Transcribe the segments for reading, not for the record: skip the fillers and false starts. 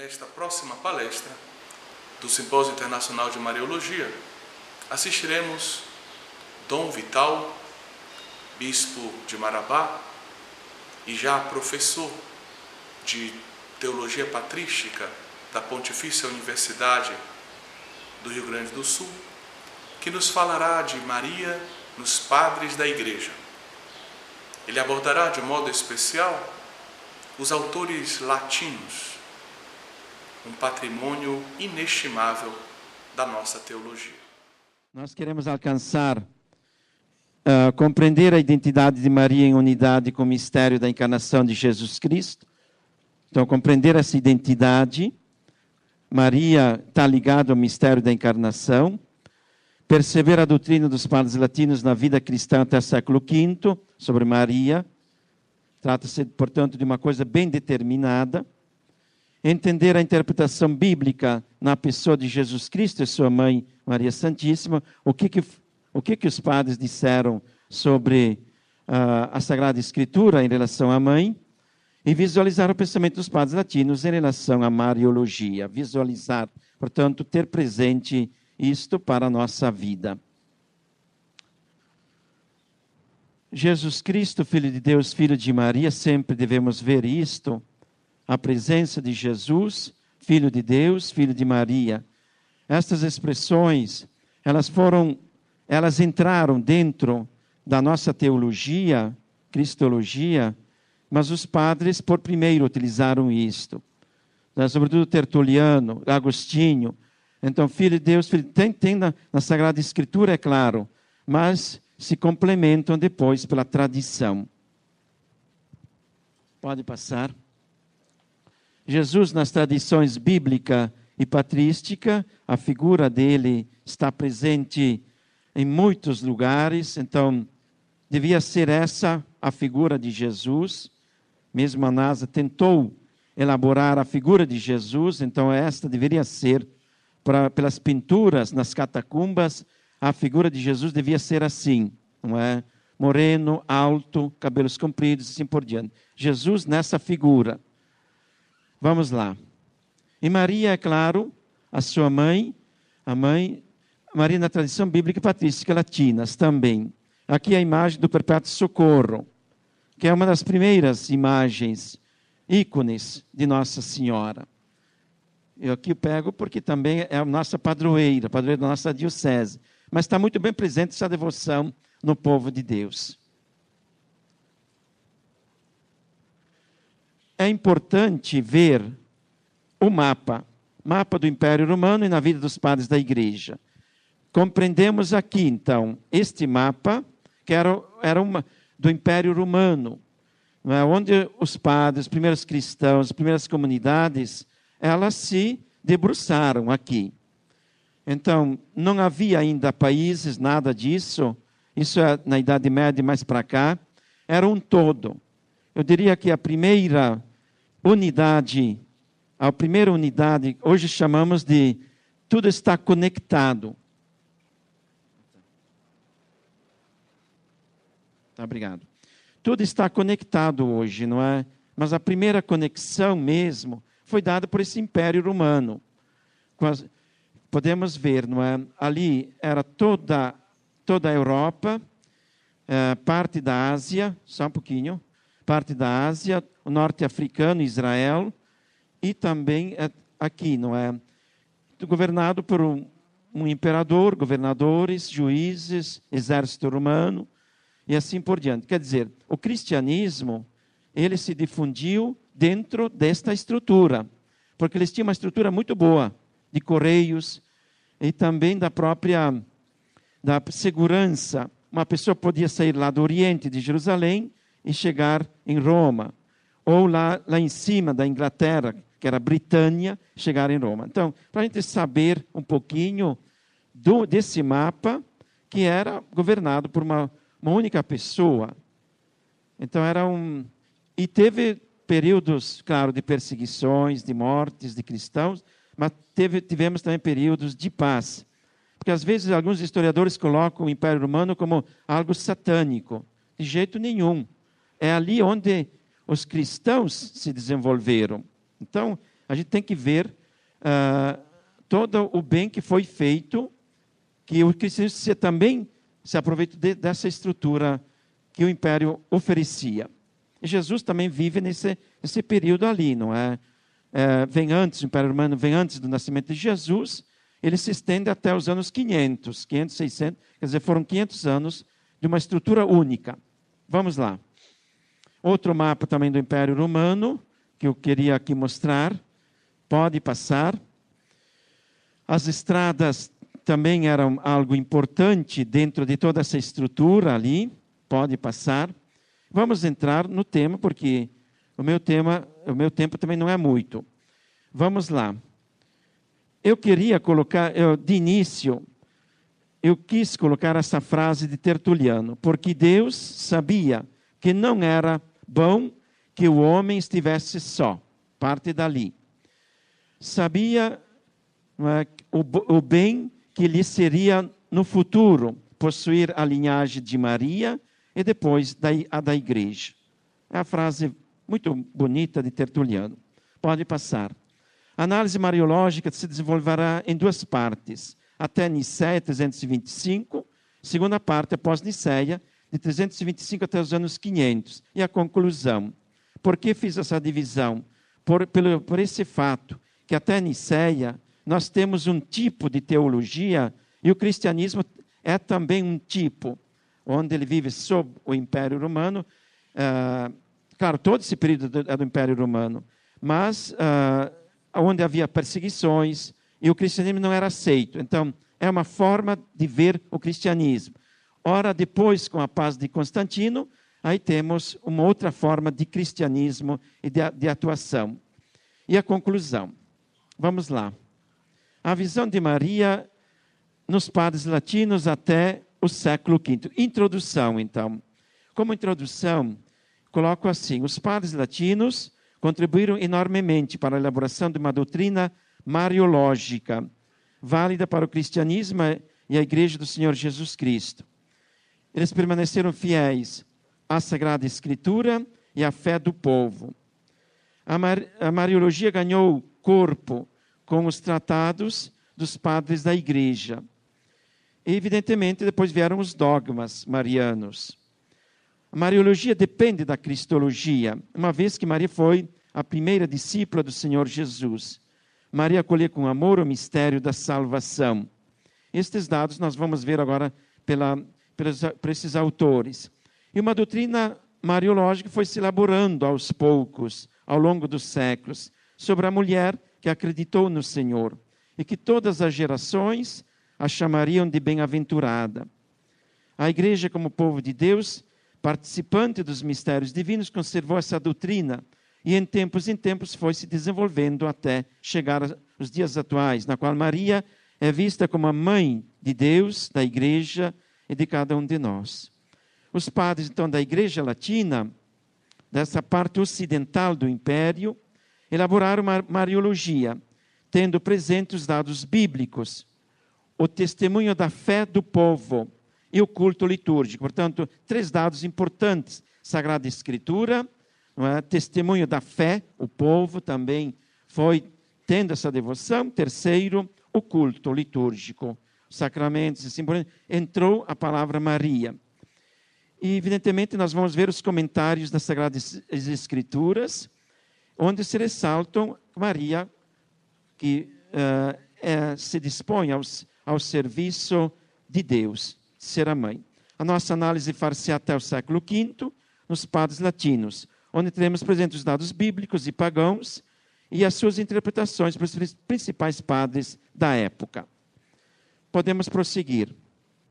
Nesta próxima palestra do Simpósio Internacional de Mariologia, assistiremos Dom Vital, bispo de Marabá e já professor de Teologia Patrística da Pontifícia Universidade do Rio Grande do Sul, que nos falará de Maria nos padres da Igreja. Ele abordará de modo especial os autores latinos, um patrimônio inestimável da nossa teologia. Nós queremos alcançar, compreender a identidade de Maria em unidade com o mistério da encarnação de Jesus Cristo. Então, compreender essa identidade, Maria está ligada ao mistério da encarnação, perceber a doutrina dos padres latinos na vida cristã até o século V, sobre Maria. Trata-se, portanto, de uma coisa bem determinada. Entender a interpretação bíblica na pessoa de Jesus Cristo e sua mãe, Maria Santíssima. O que os padres disseram sobre a Sagrada Escritura em relação à mãe. E visualizar o pensamento dos padres latinos em relação à Mariologia. Visualizar, portanto, ter presente isto para a nossa vida. Jesus Cristo, Filho de Deus, Filho de Maria, sempre devemos ver isto, a presença de Jesus, Filho de Deus, Filho de Maria. Estas expressões, elas entraram dentro da nossa teologia, cristologia, mas os padres, por primeiro, utilizaram isto. Sobretudo Tertuliano, Agostinho. Então, Filho de Deus, filho, tem na Sagrada Escritura, é claro, mas se complementam depois pela tradição. Pode passar. Jesus, nas tradições bíblica e patrística, a figura dele está presente em muitos lugares, então devia ser essa a figura de Jesus. Mesmo a NASA tentou elaborar a figura de Jesus, então esta deveria ser, pelas pinturas nas catacumbas, a figura de Jesus devia ser assim, não é? Moreno, alto, cabelos compridos e assim por diante. Jesus nessa figura. Vamos lá. E Maria, é claro, a sua mãe, Maria na tradição bíblica e patrística latinas também. Aqui a imagem do Perpétuo Socorro, que é uma das primeiras imagens, ícones de Nossa Senhora. Eu aqui pego porque também é a nossa padroeira da nossa diocese. Mas está muito bem presente essa devoção no povo de Deus. É importante ver o mapa do Império Romano e na vida dos padres da Igreja. Compreendemos aqui, então, este mapa, que era do Império Romano, onde os padres, os primeiros cristãos, as primeiras comunidades, elas se debruçaram aqui. Então, não havia ainda países, nada disso. Isso é na Idade Média, mais para cá. Era um todo. Eu diria que a primeira unidade, hoje chamamos de tudo está conectado. Obrigado. Tudo está conectado hoje, não é? Mas a primeira conexão mesmo foi dada por esse Império Romano. Podemos ver, não é? Ali era toda a Europa, parte da Ásia, só um pouquinho, parte da Ásia, o norte africano, Israel, e também aqui, não é? Governado por um imperador, governadores, juízes, exército romano, e assim por diante. Quer dizer, o cristianismo, ele se difundiu dentro desta estrutura, porque eles tinham uma estrutura muito boa, de correios, e também da segurança. Uma pessoa podia sair lá do Oriente, de Jerusalém, e chegar em Roma. Ou lá em cima da Inglaterra, que era a Britânia, chegar em Roma. Então, para a gente saber um pouquinho desse mapa, que era governado por uma única pessoa. Então, e teve períodos, claro, de perseguições, de mortes de cristãos, mas tivemos também períodos de paz. Porque, às vezes, alguns historiadores colocam o Império Romano como algo satânico. De jeito nenhum. É ali onde os cristãos se desenvolveram. Então, a gente tem que ver todo o bem que foi feito, que o cristianismo também se aproveita dessa estrutura que o império oferecia. E Jesus também vive nesse período ali, não é? Vem antes, o Império Romano vem antes do nascimento de Jesus, ele se estende até os anos 500, 600, quer dizer, foram 500 anos de uma estrutura única. Vamos lá. Outro mapa também do Império Romano, que eu queria aqui mostrar. Pode passar. As estradas também eram algo importante dentro de toda essa estrutura ali. Pode passar. Vamos entrar no tema, porque o meu tempo também não é muito. Vamos lá. Eu queria colocar, de início, eu quis colocar essa frase de Tertuliano, porque Deus sabia que não era bom que o homem estivesse só, parte dali. Sabia o bem que lhe seria no futuro possuir a linhagem de Maria e depois a da igreja. É a frase muito bonita de Tertuliano. Pode passar. A análise mariológica se desenvolverá em duas partes, até Nicéia, 325, segunda parte após Nicéia, de 325 até os anos 500. E a conclusão. Por que fiz essa divisão? Por esse fato, que até Nicéia nós temos um tipo de teologia, e o cristianismo é também um tipo, onde ele vive sob o Império Romano. Claro, todo esse período é do Império Romano, mas onde havia perseguições, e o cristianismo não era aceito. Então, é uma forma de ver o cristianismo. Ora, depois, com a paz de Constantino, aí temos uma outra forma de cristianismo e de atuação. E a conclusão. Vamos lá. A visão de Maria nos padres latinos até o século V. Introdução, então. Como introdução, coloco assim: os padres latinos contribuíram enormemente para a elaboração de uma doutrina mariológica, válida para o cristianismo e a Igreja do Senhor Jesus Cristo. Eles permaneceram fiéis à Sagrada Escritura e à fé do povo. A Mariologia ganhou corpo com os tratados dos padres da Igreja. E, evidentemente, depois vieram os dogmas marianos. A Mariologia depende da Cristologia, uma vez que Maria foi a primeira discípula do Senhor Jesus. Maria acolheu com amor o mistério da salvação. Estes dados nós vamos ver agora por esses autores. E uma doutrina mariológica foi se elaborando aos poucos, ao longo dos séculos, sobre a mulher que acreditou no Senhor, e que todas as gerações a chamariam de bem-aventurada. A Igreja, como povo de Deus, participante dos mistérios divinos, conservou essa doutrina, e em tempos foi se desenvolvendo até chegar aos dias atuais, na qual Maria é vista como a mãe de Deus, da Igreja e de cada um de nós. Os padres, então, da Igreja Latina, dessa parte ocidental do Império, elaboraram uma Mariologia, tendo presente os dados bíblicos, o testemunho da fé do povo e o culto litúrgico. Portanto, três dados importantes: Sagrada Escritura, não é? Testemunho da fé, o povo também foi tendo essa devoção. Terceiro, o culto litúrgico, sacramentos e simbolismo. Entrou a palavra Maria. E, evidentemente, nós vamos ver os comentários das Sagradas Escrituras, onde se ressaltam Maria, que se dispõe ao serviço de Deus, ser a mãe. A nossa análise far-se até o século V, nos padres latinos, onde teremos presentes os dados bíblicos e pagãos e as suas interpretações para os principais padres da época. Podemos prosseguir.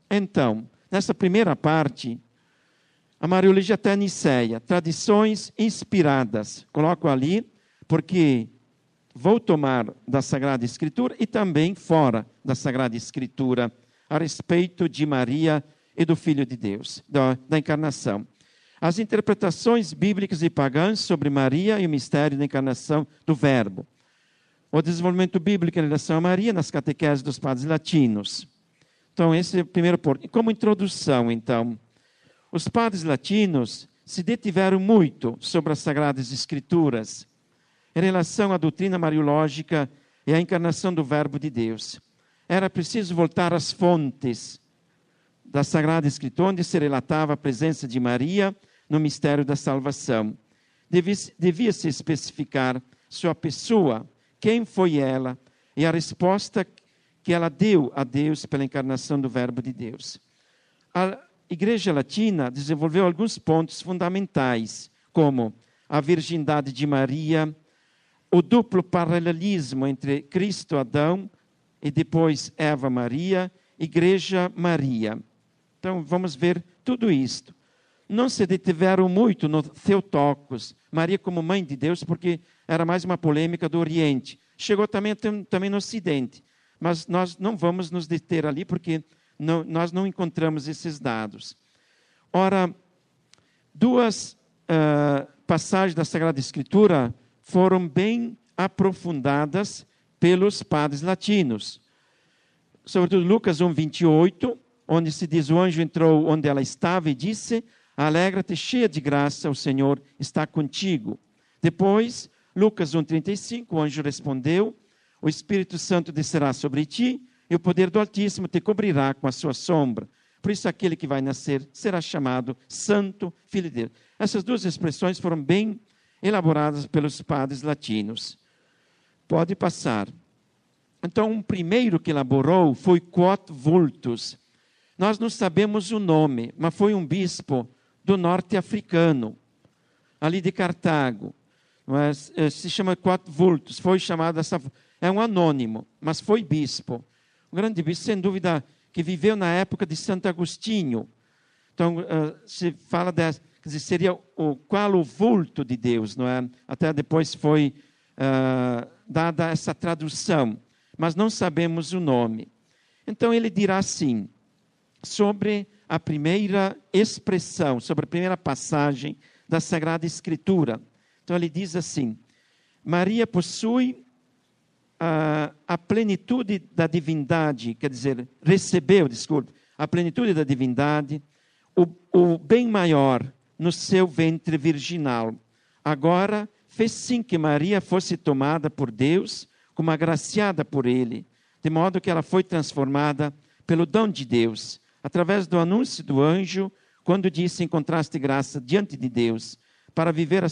Então, nessa primeira parte, a Mariologia até Nicéia, tradições inspiradas. Coloco ali, porque vou tomar da Sagrada Escritura e também fora da Sagrada Escritura, a respeito de Maria e do Filho de Deus, da encarnação. As interpretações bíblicas e pagãs sobre Maria e o mistério da encarnação do Verbo. O desenvolvimento bíblico em relação a Maria nas catequeses dos padres latinos. Então, esse é o primeiro ponto. E como introdução, então, os padres latinos se detiveram muito sobre as Sagradas Escrituras. em relação à doutrina mariológica e à encarnação do Verbo de Deus. Era preciso voltar às fontes da Sagrada Escritura, onde se relatava a presença de Maria no mistério da salvação. Devia-se especificar sua pessoa, quem foi ela, e a resposta que ela deu a Deus pela encarnação do Verbo de Deus. A Igreja Latina desenvolveu alguns pontos fundamentais, como a virgindade de Maria, o duplo paralelismo entre Cristo, Adão, e depois Eva, Maria, Igreja, Maria. Então, vamos ver tudo isto. Não se detiveram muito no Theotokos, Maria como mãe de Deus, porque era mais uma polêmica do Oriente. Chegou também no Ocidente, mas nós não vamos nos deter ali, porque nós não encontramos esses dados. Ora, duas passagens da Sagrada Escritura foram bem aprofundadas pelos padres latinos. Sobretudo Lucas 1:28, onde se diz: o anjo entrou onde ela estava e disse: alegra-te, cheia de graça, o Senhor está contigo. Depois, Lucas 1:35, o anjo respondeu: o Espírito Santo descerá sobre ti, e o poder do Altíssimo te cobrirá com a sua sombra. Por isso, aquele que vai nascer será chamado Santo Filho de Deus. Essas duas expressões foram bem elaboradas pelos padres latinos. Pode passar. Então, um primeiro que elaborou foi Quod Vultus. Nós não sabemos o nome, mas foi um bispo do norte africano, ali de Cartago. Mas, se chama Quod Vultus, foi chamado dessa... É um anônimo, mas foi bispo. Um grande bispo, sem dúvida, que viveu na época de Santo Agostinho. Então, se fala dessa... Quer dizer, seria qual o vulto de Deus, não é? Até depois foi dada essa tradução, mas não sabemos o nome. Então, ele dirá assim, sobre a primeira expressão, sobre a primeira passagem da Sagrada Escritura. Então, ele diz assim: Maria possui a plenitude da divindade, quer dizer, recebeu, a plenitude da divindade, o bem maior no seu ventre virginal. Agora, fez sim que Maria fosse tomada por Deus, como agraciada por Ele, de modo que ela foi transformada pelo dom de Deus, através do anúncio do anjo, quando disse: encontraste graça diante de Deus, para viver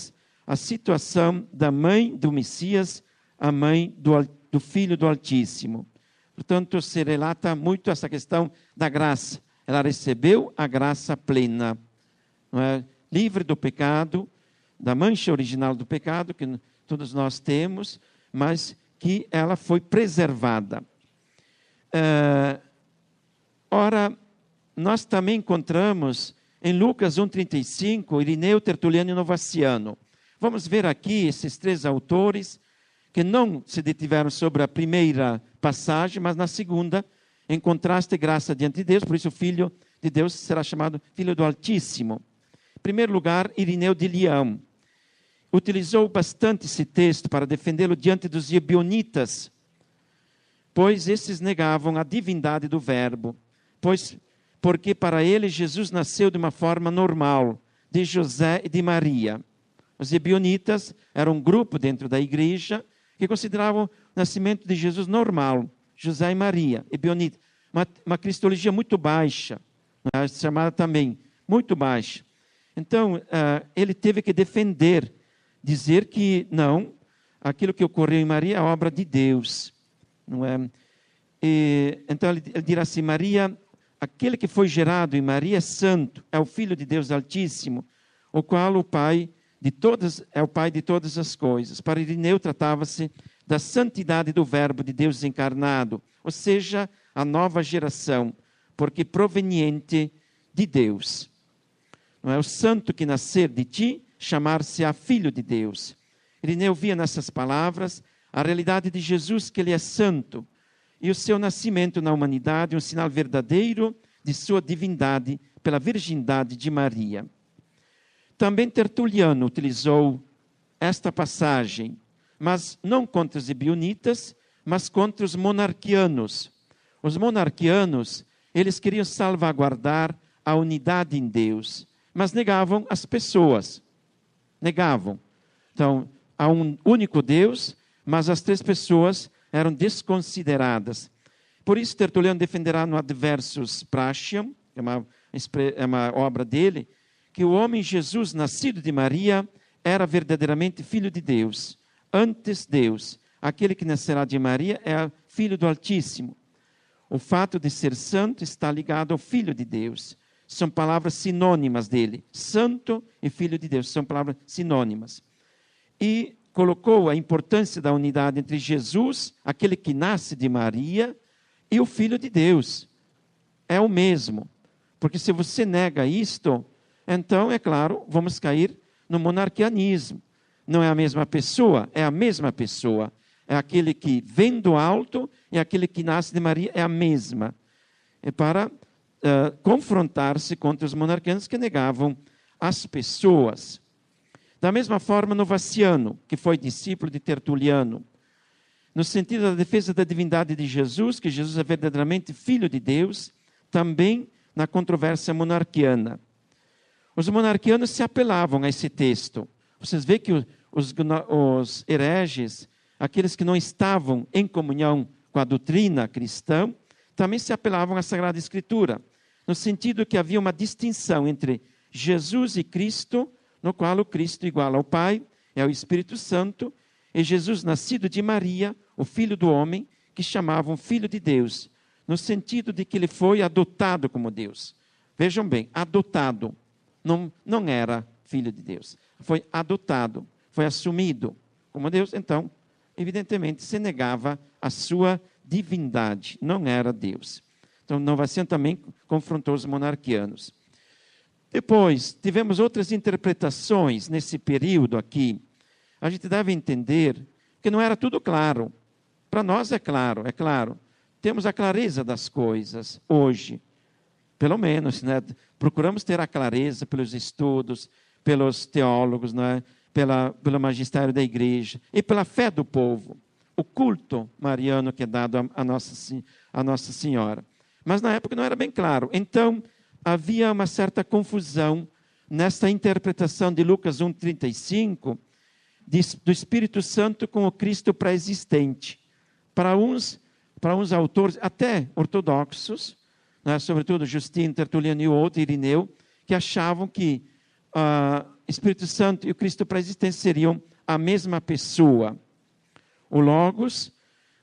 a situação da mãe do Messias, a mãe do Filho do Altíssimo. Portanto, se relata muito essa questão da graça. Ela recebeu a graça plena, não é? Livre do pecado, da mancha original do pecado, que todos nós temos, mas que ela foi preservada. Ora, nós também encontramos em Lucas 1:35, Irineu, Tertuliano e Novaciano. Vamos ver aqui esses três autores que não se detiveram sobre a primeira passagem, mas na segunda, encontraste graça diante de Deus, por isso o Filho de Deus será chamado Filho do Altíssimo. Em primeiro lugar, Irineu de Leão. Utilizou bastante esse texto para defendê-lo diante dos ebionitas, pois esses negavam a divindade do Verbo, porque para ele Jesus nasceu de uma forma normal, de José e de Maria. Os ebionitas eram um grupo dentro da igreja que consideravam o nascimento de Jesus normal, José e Maria, ebionita. Uma cristologia muito baixa, chamada também, muito baixa. Então, ele teve que defender, dizer que não, aquilo que ocorreu em Maria é obra de Deus. Não é? Então, ele dirá assim: Maria, aquele que foi gerado em Maria é santo, é o Filho de Deus Altíssimo, o qual é o Pai de todas as coisas. Para Irineu, tratava-se da santidade do Verbo de Deus encarnado, ou seja, a nova geração, porque proveniente de Deus. Não é o santo que nascer de ti, chamar-se-á Filho de Deus. Irineu via nessas palavras a realidade de Jesus, que ele é santo, e o seu nascimento na humanidade, um sinal verdadeiro de sua divindade pela virgindade de Maria. Também Tertuliano utilizou esta passagem, mas não contra os ebionitas, mas contra os monarquianos. Os monarquianos, eles queriam salvaguardar a unidade em Deus, mas negavam as pessoas. Negavam. Então, a um único Deus, mas as três pessoas eram desconsideradas. Por isso, Tertuliano defenderá no Adversus Pratium, que é uma obra dele, que o homem Jesus, nascido de Maria, era verdadeiramente filho de Deus, antes Deus. Aquele que nascerá de Maria é filho do Altíssimo. O fato de ser santo está ligado ao Filho de Deus. São palavras sinônimas dele. Santo e Filho de Deus são palavras sinônimas. E colocou a importância da unidade entre Jesus, aquele que nasce de Maria, e o Filho de Deus. É o mesmo. Porque se você nega isto, então, é claro, vamos cair no monarquianismo. Não é a mesma pessoa? É a mesma pessoa. É aquele que vem do alto e aquele que nasce de Maria é a mesma. É para confrontar-se contra os monarquianos que negavam as pessoas. Da mesma forma, Novaciano, que foi discípulo de Tertuliano, no sentido da defesa da divindade de Jesus, que Jesus é verdadeiramente filho de Deus, também na controvérsia monarquiana. Os monarquianos se apelavam a esse texto. Vocês veem que os hereges, aqueles que não estavam em comunhão com a doutrina cristã, também se apelavam à Sagrada Escritura, no sentido que havia uma distinção entre Jesus e Cristo, no qual o Cristo igual ao Pai, é o Espírito Santo, e Jesus nascido de Maria, o Filho do homem, que chamavam Filho de Deus, no sentido de que ele foi adotado como Deus. Vejam bem, adotado, não era Filho de Deus, foi adotado, foi assumido como Deus, então, evidentemente, se negava a sua divindade, não era Deus. Então, Novaciano também confrontou os monarquianos. Depois, tivemos outras interpretações nesse período aqui. A gente deve entender que não era tudo claro. Para nós é claro. Temos a clareza das coisas hoje. Pelo menos, né? Procuramos ter a clareza pelos estudos, pelos teólogos, né? Pelo magistério da igreja e pela fé do povo. O culto mariano que é dado a Nossa Senhora. Mas na época não era bem claro. Então, havia uma certa confusão nesta interpretação de Lucas 1,35 do Espírito Santo com o Cristo pré-existente. Para uns autores, até ortodoxos, né, sobretudo Justino, Tertuliano e o outro, Irineu, que achavam que Espírito Santo e o Cristo pré-existente seriam a mesma pessoa. O Logos,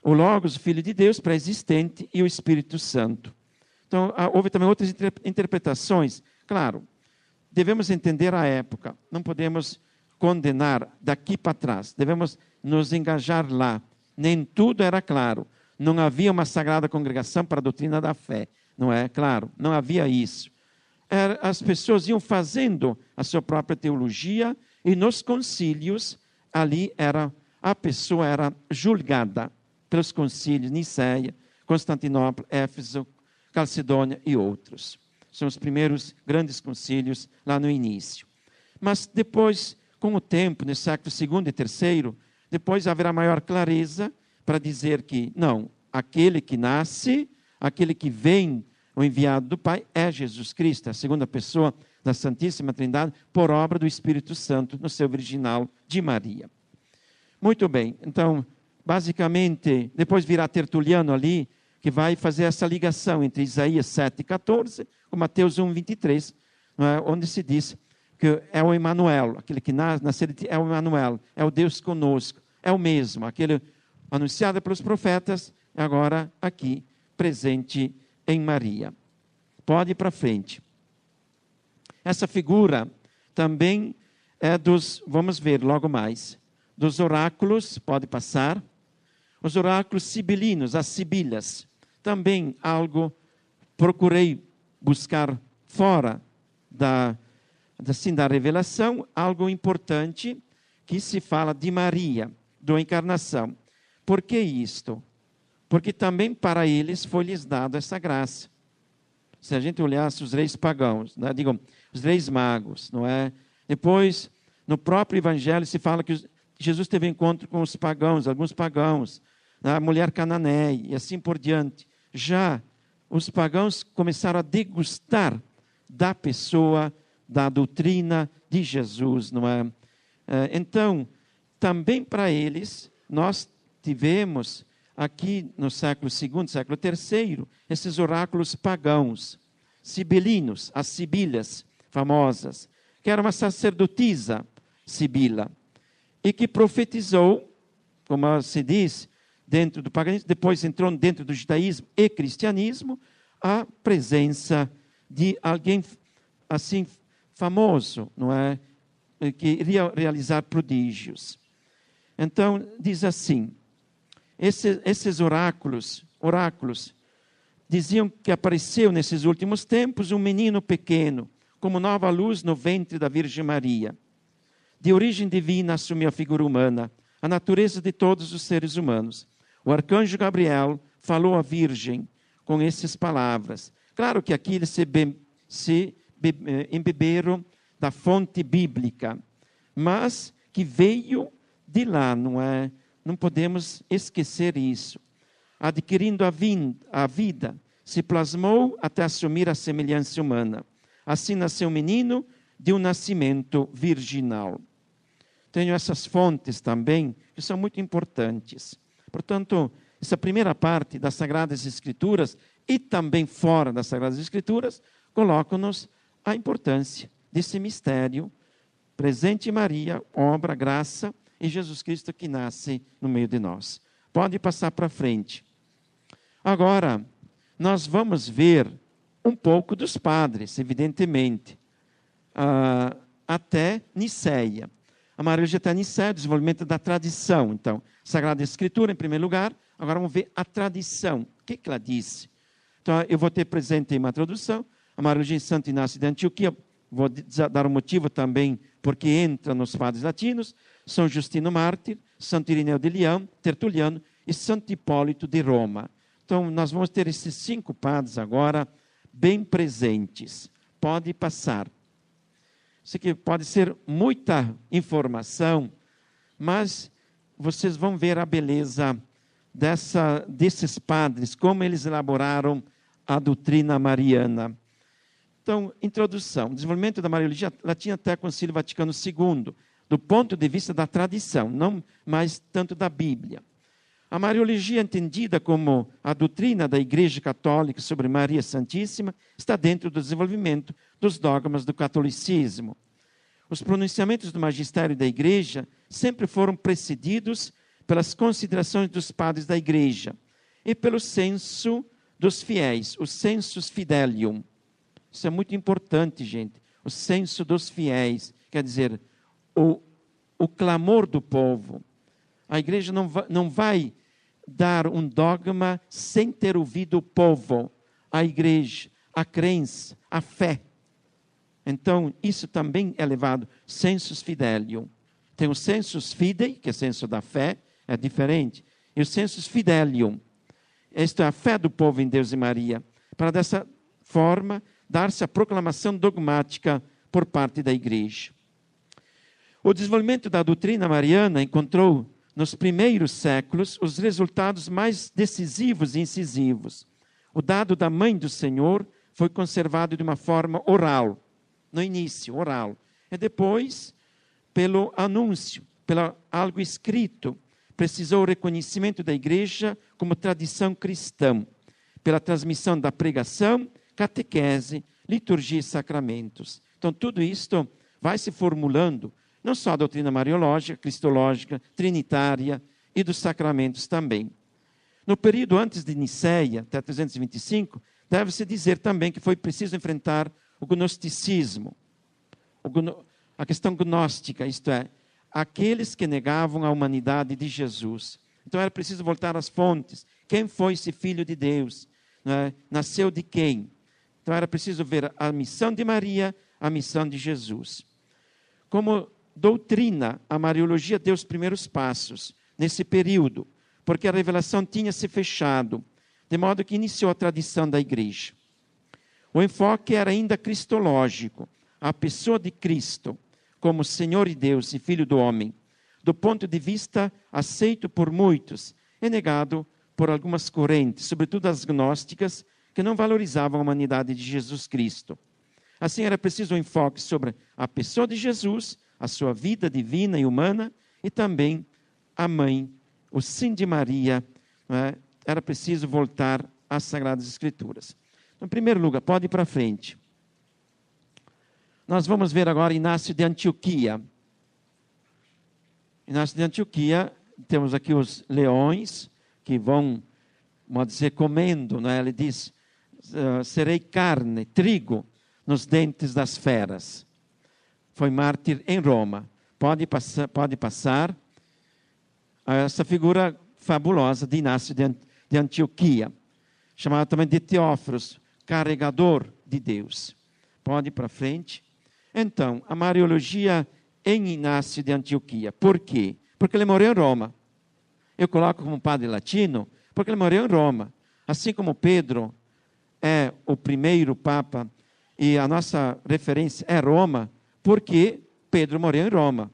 o Filho de Deus pré-existente e o Espírito Santo. Então, houve também outras interpretações. Claro, devemos entender a época, não podemos condenar daqui para trás, devemos nos engajar lá. Nem tudo era claro. Não havia uma sagrada congregação para a doutrina da fé, não é? Claro, não havia isso. As pessoas iam fazendo a sua própria teologia e nos concílios, ali a pessoa era julgada pelos concílios, Niceia, Constantinopla, Éfeso, Calcedônia e outros. São os primeiros grandes concílios lá no início. Mas depois, com o tempo, no século II e III, depois haverá maior clareza para dizer que, não, aquele que nasce, aquele que vem, o enviado do Pai, é Jesus Cristo, a segunda pessoa da Santíssima Trindade, por obra do Espírito Santo, no seu virginal de Maria. Muito bem, então, basicamente, depois virá Tertuliano ali, que vai fazer essa ligação entre Isaías 7,14 com Mateus 1,23, onde se diz que é o Emanuel, aquele que nasce é o Emanuel, é o Deus conosco, é o mesmo, aquele anunciado pelos profetas, agora aqui, presente em Maria. Pode ir para frente. Essa figura também é vamos ver logo mais, dos oráculos, pode passar, os oráculos sibilinos, as sibilas, também algo procurei buscar fora da revelação, algo importante que se fala de Maria, da encarnação. Por que isto? Porque também para eles foi-lhes dada essa graça. Se a gente olhasse os reis pagãos, né? Os reis magos, não é? Depois, no próprio Evangelho se fala que Jesus teve encontro com os pagãos, alguns pagãos, a mulher cananeia e assim por diante. Já os pagãos começaram a degustar da pessoa, da doutrina de Jesus, não é? Então, também para eles, nós tivemos aqui no século II, século III, esses oráculos pagãos, sibelinos, as sibilas famosas, que era uma sacerdotisa sibila, e que profetizou, como se diz, dentro do paganismo, depois entrou dentro do judaísmo e cristianismo, a presença de alguém assim famoso, não é? Que iria realizar prodígios. Então, diz assim, esses oráculos diziam que apareceu nesses últimos tempos um menino pequeno, como nova luz no ventre da Virgem Maria. De origem divina assumiu a figura humana, a natureza de todos os seres humanos. O arcanjo Gabriel falou à Virgem com essas palavras. Claro que aqui eles se embeberam da fonte bíblica, mas que veio de lá, não é? Não podemos esquecer isso. Adquirindo a vida, se plasmou até assumir a semelhança humana. Assim nasceu um menino de um nascimento virginal. Tenho essas fontes também, que são muito importantes. Portanto, essa primeira parte das Sagradas Escrituras, e também fora das Sagradas Escrituras, colocam-nos a importância desse mistério, presente em Maria, obra, graça, e Jesus Cristo que nasce no meio de nós. Pode passar para frente. Agora, nós vamos ver um pouco dos padres, evidentemente, até Nicéia. A Mariologia até Nicéia, o desenvolvimento da tradição. Então, Sagrada Escritura, em primeiro lugar. Agora vamos ver a tradição. O que ela disse? Então, eu vou ter presente uma tradução. A Mariologia em Santo Inácio de Antioquia, vou dar um motivo também, porque entra nos padres latinos, São Justino Mártir, Santo Irineu de Leão, Tertuliano e Santo Hipólito de Roma. Então, nós vamos ter esses 5 padres agora bem presentes. Pode passar. Isso aqui pode ser muita informação, mas vocês vão ver a beleza desses padres, como eles elaboraram a doutrina mariana. Então, introdução. Desenvolvimento da Mariologia Latina até o Concílio Vaticano II, do ponto de vista da tradição, não mais tanto da Bíblia. A Mariologia, entendida como a doutrina da Igreja Católica sobre Maria Santíssima, está dentro do desenvolvimento dos dogmas do catolicismo. Os pronunciamentos do magistério da Igreja sempre foram precedidos pelas considerações dos padres da Igreja e pelo censo dos fiéis, o census fidelium. Isso é muito importante, gente. O censo dos fiéis, quer dizer, o clamor do povo. A Igreja não vai dar um dogma sem ter ouvido o povo, a Igreja, a crença, a fé. Então, isso também é levado, census fidelium. Tem o census fidei, que é o censo da fé, é diferente, e o census fidelium. Esta é a fé do povo em Deus e Maria, para dessa forma dar-se a proclamação dogmática por parte da Igreja. O desenvolvimento da doutrina mariana encontrou, nos primeiros séculos, os resultados mais decisivos e incisivos. O dado da Mãe do Senhor foi conservado de uma forma oral, no início, oral. E depois, pelo anúncio, pelo algo escrito, precisou o reconhecimento da Igreja como tradição cristã, pela transmissão da pregação, catequese, liturgia e sacramentos. Então, tudo isto vai se formulando, não só a doutrina mariológica, cristológica, trinitária e dos sacramentos também. No período antes de Nicéia, até 325, deve-se dizer também que foi preciso enfrentar o gnosticismo, a questão gnóstica, isto é, aqueles que negavam a humanidade de Jesus. Então era preciso voltar às fontes. Quem foi esse Filho de Deus? Nasceu de quem? Então era preciso ver a missão de Maria, a missão de Jesus. Como doutrina, a Mariologia deu os primeiros passos nesse período, porque a revelação tinha se fechado, de modo que iniciou a tradição da Igreja. O enfoque era ainda cristológico, a pessoa de Cristo, como Senhor e Deus e Filho do homem, do ponto de vista aceito por muitos e negado por algumas correntes, sobretudo as gnósticas, que não valorizavam a humanidade de Jesus Cristo. Assim, era preciso um enfoque sobre a pessoa de Jesus, a sua vida divina e humana, e também a mãe, o sim de Maria, não é? Era preciso voltar às Sagradas Escrituras. Então, em primeiro lugar, pode ir para frente. Nós vamos ver agora Inácio de Antioquia. Inácio de Antioquia, temos aqui os leões que vão, pode dizer, comendo, não é? Ele diz, serei carne, trigo, nos dentes das feras. Foi mártir em Roma. Pode passar essa figura fabulosa de Inácio de Antioquia, chamado também de Teófilo, carregador de Deus. Pode ir para frente. Então, a Mariologia em Inácio de Antioquia. Por quê? Porque ele morreu em Roma. Eu coloco como padre latino, porque ele morreu em Roma. Assim como Pedro é o primeiro Papa, e a nossa referência é Roma, porque Pedro morreu em Roma.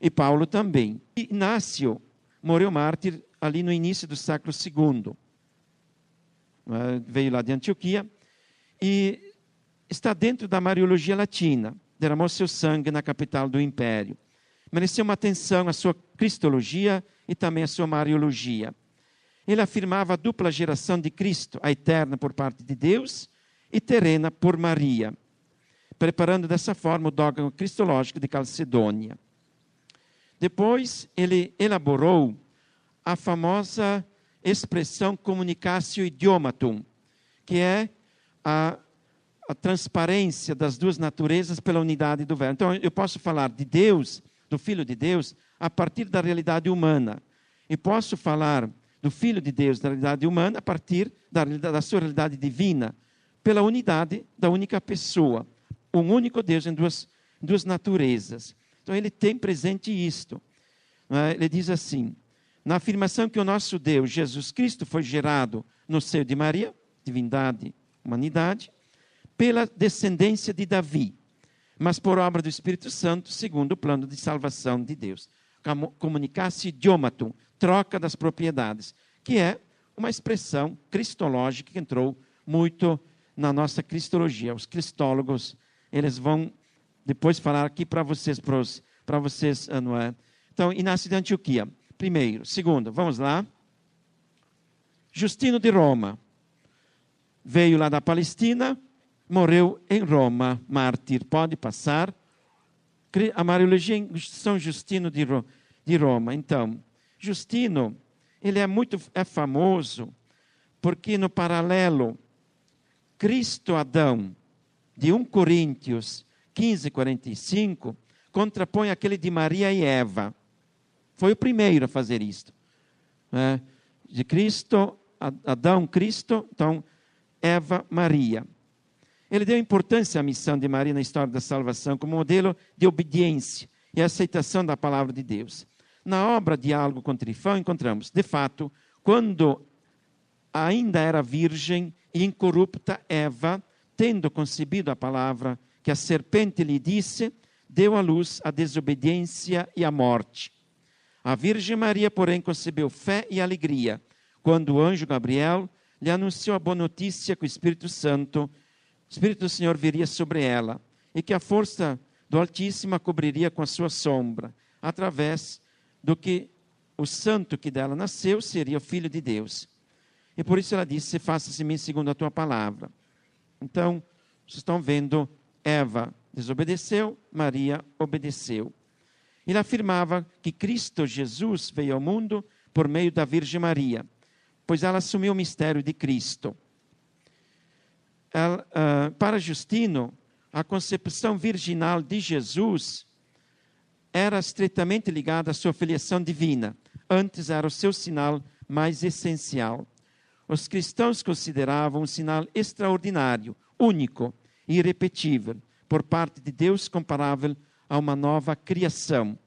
E Paulo também. E Inácio morreu mártir ali no início do século II. Veio lá de Antioquia e está dentro da Mariologia latina. Derramou seu sangue na capital do império. Mereceu uma atenção à sua cristologia e também à sua Mariologia. Ele afirmava a dupla geração de Cristo, a eterna por parte de Deus e terrena por Maria, preparando dessa forma o dogma cristológico de Calcedônia. Depois, ele elaborou a famosa expressão communicatio idiomatum, que é a transparência das duas naturezas pela unidade do Verbo. Então, eu posso falar de Deus, do Filho de Deus, a partir da realidade humana. E posso falar do Filho de Deus, da realidade humana, a partir da sua realidade divina, pela unidade da única pessoa. Um único Deus em duas naturezas. Então, ele tem presente isto. Ele diz assim, na afirmação que o nosso Deus, Jesus Cristo, foi gerado no seio de Maria, divindade, humanidade, pela descendência de Davi, mas por obra do Espírito Santo, segundo o plano de salvação de Deus. Communicatio idiomatum, troca das propriedades, que é uma expressão cristológica que entrou muito na nossa cristologia. Os cristólogos, eles vão depois falar aqui para vocês, não é? Então, Inácio de Antioquia, primeiro. Segundo, vamos lá. Justino de Roma, veio lá da Palestina, morreu em Roma, mártir. Pode passar. A Mariologia em São Justino de Roma. Então, Justino, ele é famoso porque no paralelo Cristo-Adão, de 1 Coríntios 15:45, contrapõe aquele de Maria e Eva. Foi o primeiro a fazer isto. De Cristo, Adão, Cristo, então Eva, Maria. Ele deu importância à missão de Maria na história da salvação como modelo de obediência e aceitação da palavra de Deus. Na obra Diálogo com Trifão encontramos, de fato, quando ainda era virgem e incorrupta Eva, tendo concebido a palavra que a serpente lhe disse, deu à luz a desobediência e a morte. A Virgem Maria, porém, concebeu fé e alegria, quando o anjo Gabriel lhe anunciou a boa notícia que o Espírito do Senhor viria sobre ela, e que a força do Altíssimo a cobriria com a sua sombra, através do que o santo que dela nasceu seria o Filho de Deus. E por isso ela disse, faça-se em mim segundo a tua palavra. Então, vocês estão vendo, Eva desobedeceu, Maria obedeceu. Ele afirmava que Cristo Jesus veio ao mundo por meio da Virgem Maria, pois ela assumiu o mistério de Cristo. Para Justino, a concepção virginal de Jesus era estreitamente ligada à sua filiação divina. Antes era o seu sinal mais essencial. Os cristãos consideravam um sinal extraordinário, único e irrepetível, por parte de Deus, comparável a uma nova criação.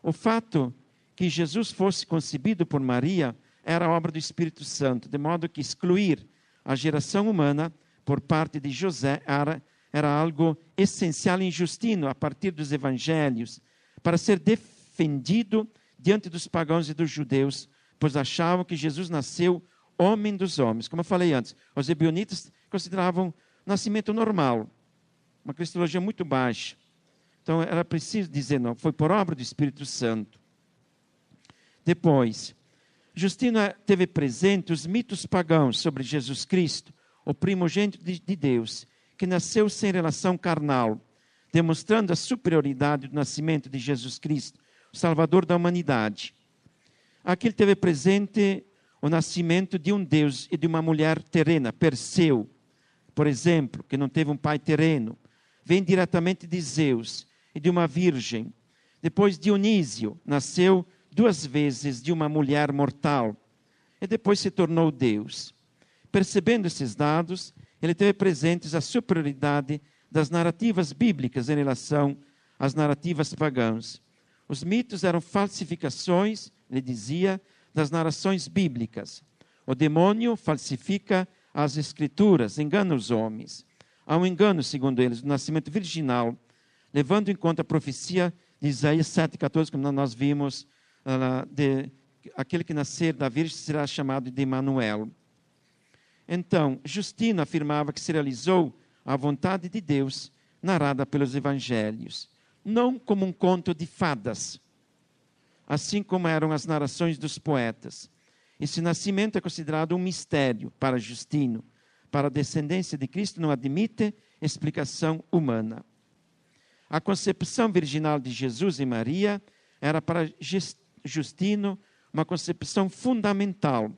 O fato que Jesus fosse concebido por Maria era obra do Espírito Santo, de modo que excluir a geração humana por parte de José era algo essencial em Justino, a partir dos evangelhos, para ser defendido diante dos pagãos e dos judeus, pois achavam que Jesus nasceu homem dos homens. Como eu falei antes, os ebionitas consideravam nascimento normal, uma cristologia muito baixa. Então, era preciso dizer, não, foi por obra do Espírito Santo. Depois, Justino teve presente os mitos pagãos sobre Jesus Cristo, o primogênito de Deus, que nasceu sem relação carnal, demonstrando a superioridade do nascimento de Jesus Cristo, o Salvador da humanidade. Aqui ele teve presente o nascimento de um Deus e de uma mulher terrena, Perseu, por exemplo, que não teve um pai terreno, vem diretamente de Zeus e de uma virgem. Depois Dionísio nasceu 2 vezes de uma mulher mortal e depois se tornou Deus. Percebendo esses dados, ele teve presentes a superioridade das narrativas bíblicas em relação às narrativas pagãs. Os mitos eram falsificações, ele dizia, das narrações bíblicas. O demônio falsifica as escrituras, engana os homens. Há um engano, segundo eles, do nascimento virginal, levando em conta a profecia de Isaías 7,14, como nós vimos, aquele que nascer da Virgem será chamado de Emanuel. Então, Justino afirmava que se realizou a vontade de Deus narrada pelos evangelhos, não como um conto de fadas, assim como eram as narrações dos poetas. Esse nascimento é considerado um mistério para Justino. Para a descendência de Cristo não admite explicação humana. A concepção virginal de Jesus e Maria era para Justino uma concepção fundamental,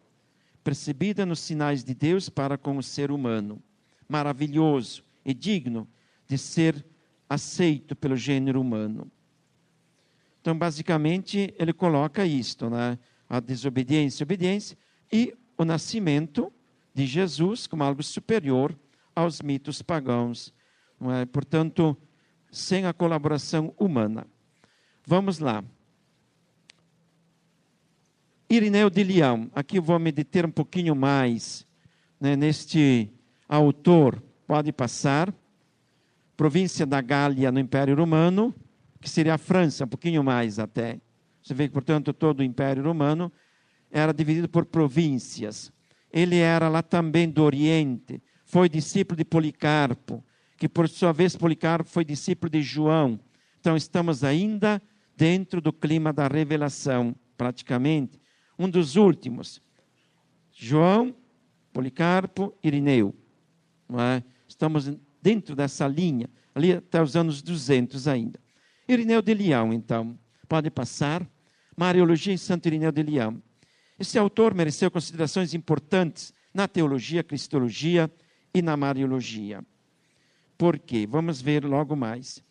percebida nos sinais de Deus para com o ser humano, maravilhoso e digno de ser aceito pelo gênero humano. Então, basicamente, ele coloca isto, né? A desobediência e a obediência, e o nascimento de Jesus como algo superior aos mitos pagãos. Não é? Portanto, sem a colaboração humana. Vamos lá. Irineu de Leão. Aqui eu vou me deter um pouquinho mais, né, neste autor. Pode passar. Província da Gália no Império Romano, que seria a França, um pouquinho mais até. Você vê que, portanto, todo o Império Romano era dividido por províncias. Ele era lá também do Oriente, foi discípulo de Policarpo, que por sua vez Policarpo foi discípulo de João. Então estamos ainda dentro do clima da revelação, praticamente. Um dos últimos, João, Policarpo, Irineu. Não é? Estamos dentro dessa linha, ali até os anos 200 ainda. Irineu de Leão, então, pode passar. Mariologia em Santo Irineu de Leão. Esse autor mereceu considerações importantes na teologia, cristologia e na Mariologia. Por quê? Vamos ver logo mais.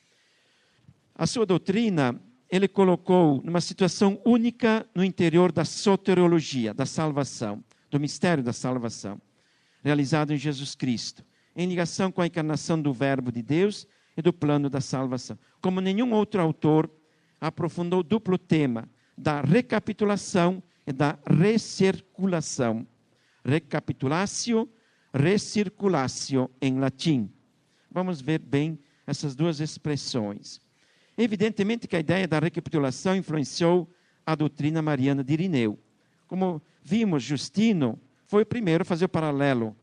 A sua doutrina, ele colocou numa situação única no interior da soteriologia, da salvação, do mistério da salvação, realizado em Jesus Cristo, em ligação com a encarnação do Verbo de Deus e do plano da salvação. Como nenhum outro autor, aprofundou o duplo tema da recapitulação e da recirculação. Recapitulatio, recirculatio em latim. Vamos ver bem essas duas expressões. Evidentemente que a ideia da recapitulação influenciou a doutrina mariana de Irineu. Como vimos, Justino foi o primeiro a fazer o paralelo.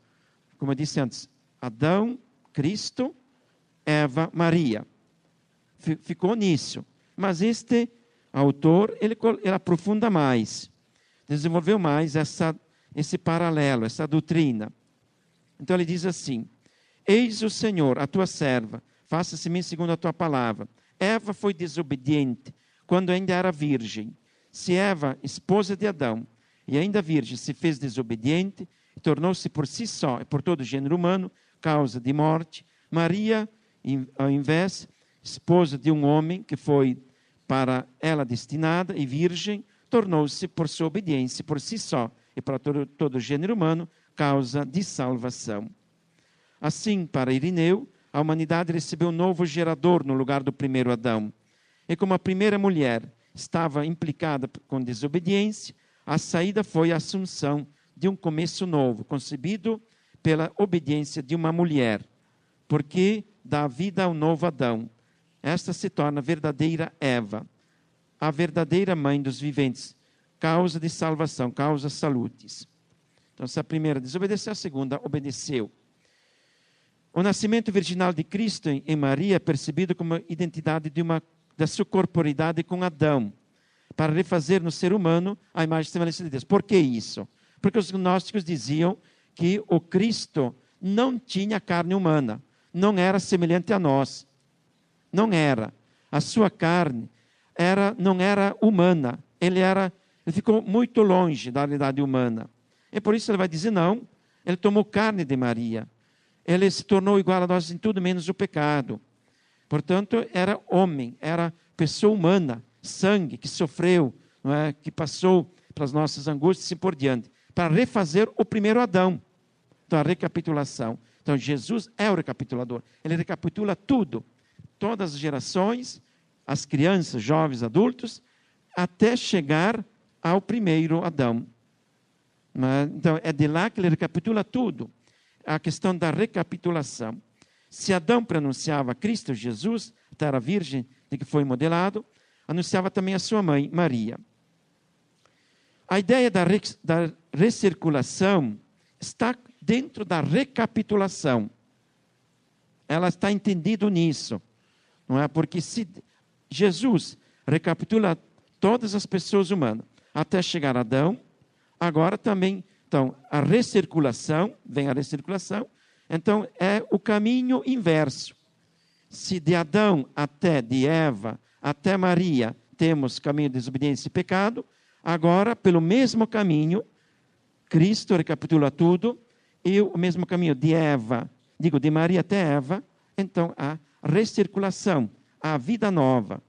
Como eu disse antes, Adão, Cristo, Eva, Maria. Ficou nisso. Mas este autor, ele aprofunda mais. Desenvolveu mais esse paralelo, essa doutrina. Então ele diz assim: eis o Senhor, a tua serva, faça-se em mim segundo a tua palavra. Eva foi desobediente quando ainda era virgem. Se Eva, esposa de Adão, e ainda virgem, se fez desobediente, tornou-se por si só e por todo o gênero humano causa de morte, Maria, ao invés, esposa de um homem que foi para ela destinada e virgem, tornou-se por sua obediência, por si só e para todo o gênero humano, causa de salvação. Assim, para Irineu, a humanidade recebeu um novo gerador no lugar do primeiro Adão. E como a primeira mulher estava implicada com desobediência, a saída foi a assunção de um começo novo, concebido pela obediência de uma mulher, porque dá vida ao novo Adão. Esta se torna a verdadeira Eva, a verdadeira mãe dos viventes, causa de salvação, causa salutis. Então, se a primeira desobedeceu, a segunda obedeceu. O nascimento virginal de Cristo em Maria é percebido como identidade da sua corporidade com Adão. para refazer no ser humano a imagem e semelhança de Deus. Por que isso? Porque os gnósticos diziam que o Cristo não tinha carne humana, não era semelhante a nós. Não era. A sua carne não era humana. Ele ficou muito longe da realidade humana. E por isso ele vai dizer, não, ele tomou carne de Maria. Ele se tornou igual a nós em tudo menos o pecado. Portanto, era homem, era pessoa humana, sangue, que sofreu, não é? Que passou pelas nossas angústias e assim por diante, para refazer o primeiro Adão. Então, a recapitulação. Então, Jesus é o recapitulador. Ele recapitula tudo. Todas as gerações, as crianças, jovens, adultos, até chegar ao primeiro Adão. Então, é de lá que ele recapitula tudo. A questão da recapitulação. Se Adão pronunciava Cristo Jesus, até era virgem de que foi modelado, anunciava também a sua mãe, Maria. A ideia da recirculação está dentro da recapitulação. Ela está entendida nisso. Não é? Porque se Jesus recapitula todas as pessoas humanas até chegar a Adão, agora também, então, a recirculação, vem a recirculação, então é o caminho inverso. Se de Adão de Eva, até Maria, temos caminho de desobediência e pecado, agora, pelo mesmo caminho, Cristo recapitula tudo, e o mesmo caminho de de Maria até Eva, então a recirculação, a vida nova.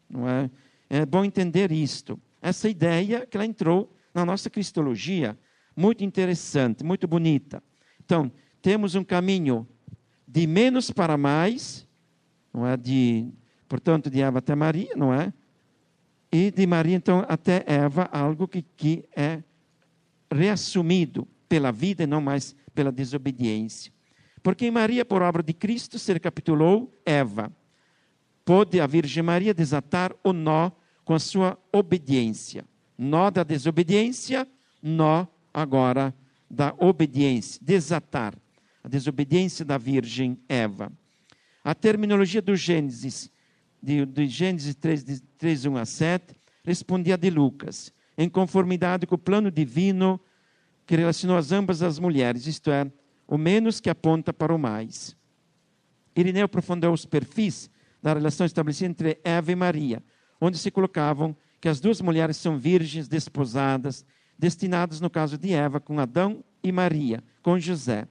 Não é? É bom entender isto. Essa ideia que ela entrou na nossa cristologia, muito interessante, muito bonita. Então, temos um caminho de menos para mais, não é? Portanto, de Eva até Maria, não é? E de Maria, então, até Eva, algo que é reassumido pela vida e não mais pela desobediência. Porque em Maria, por obra de Cristo, se recapitulou Eva. Pôde a Virgem Maria desatar o nó com a sua obediência. Nó da desobediência, nó agora da obediência. Desatar a desobediência da Virgem Eva. A terminologia do Gênesis, de Gênesis 3, 1 a 7, respondia a de Lucas, em conformidade com o plano divino que relacionou ambas as mulheres, isto é, o menos que aponta para o mais. Irineu aprofundou os perfis da relação estabelecida entre Eva e Maria, onde se colocavam que as duas mulheres são virgens desposadas, destinadas, no caso de Eva, com Adão e Maria, com José,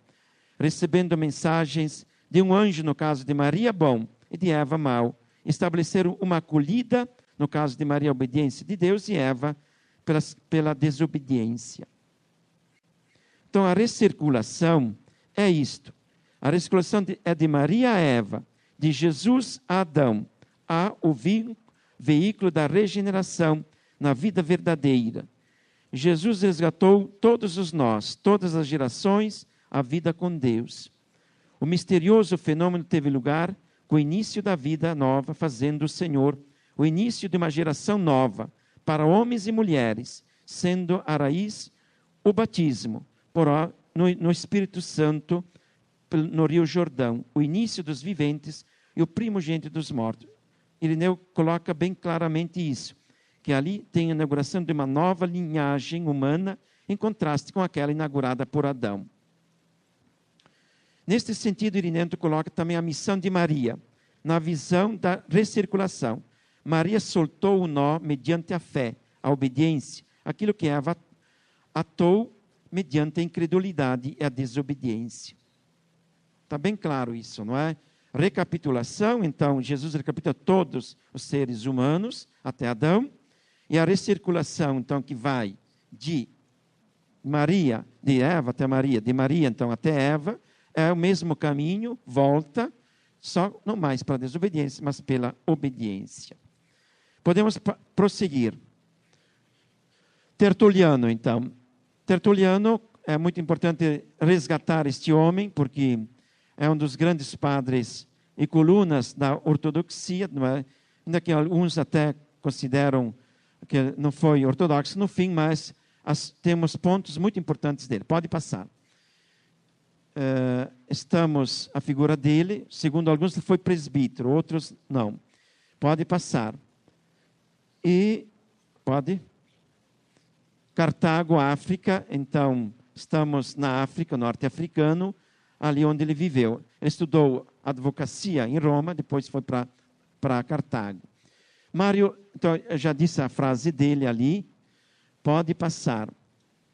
recebendo mensagens de um anjo, no caso de Maria, bom, e de Eva, mau. Estabeleceram uma acolhida, no caso de Maria, a obediência de Deus, e Eva, pela desobediência. Então, a recirculação é isto. A recirculação é de Maria a Eva, de Jesus a Adão, a o veículo da regeneração na vida verdadeira. Jesus resgatou todos os nós, todas as gerações, a vida com Deus. O misterioso fenômeno teve lugar com o início da vida nova, fazendo o Senhor o início de uma geração nova, para homens e mulheres, sendo a raiz o batismo, no Espírito Santo, no Rio Jordão, o início dos viventes e o primogênito dos mortos. Irineu coloca bem claramente isso, que ali tem a inauguração de uma nova linhagem humana, em contraste com aquela inaugurada por Adão. Neste sentido, Irineu coloca também a missão de Maria, na visão da recirculação. Maria soltou o nó mediante a fé, a obediência, aquilo que Eva atou mediante a incredulidade e a desobediência. Está bem claro isso, não é? Recapitulação, então, Jesus recapitula todos os seres humanos até Adão, e a recirculação, então, que vai de Maria, de Eva até Maria, de Maria, então, até Eva, é o mesmo caminho, volta, só não mais para a desobediência, mas pela obediência. Podemos prosseguir. Tertuliano, então. Tertuliano, é muito importante resgatar este homem, porque é um dos grandes padres e colunas da ortodoxia, não é? Ainda que alguns até consideram que não foi ortodoxo no fim, mas temos pontos muito importantes dele. Pode passar. Estamos a figura dele, segundo alguns ele foi presbítero, outros não. Pode passar. E Pode? Cartago, África. Então, estamos na África, norte-africano, ali onde ele viveu. Ele estudou advocacia em Roma, depois foi para Cartago. Mário, então, eu já disse a frase dele ali, pode passar.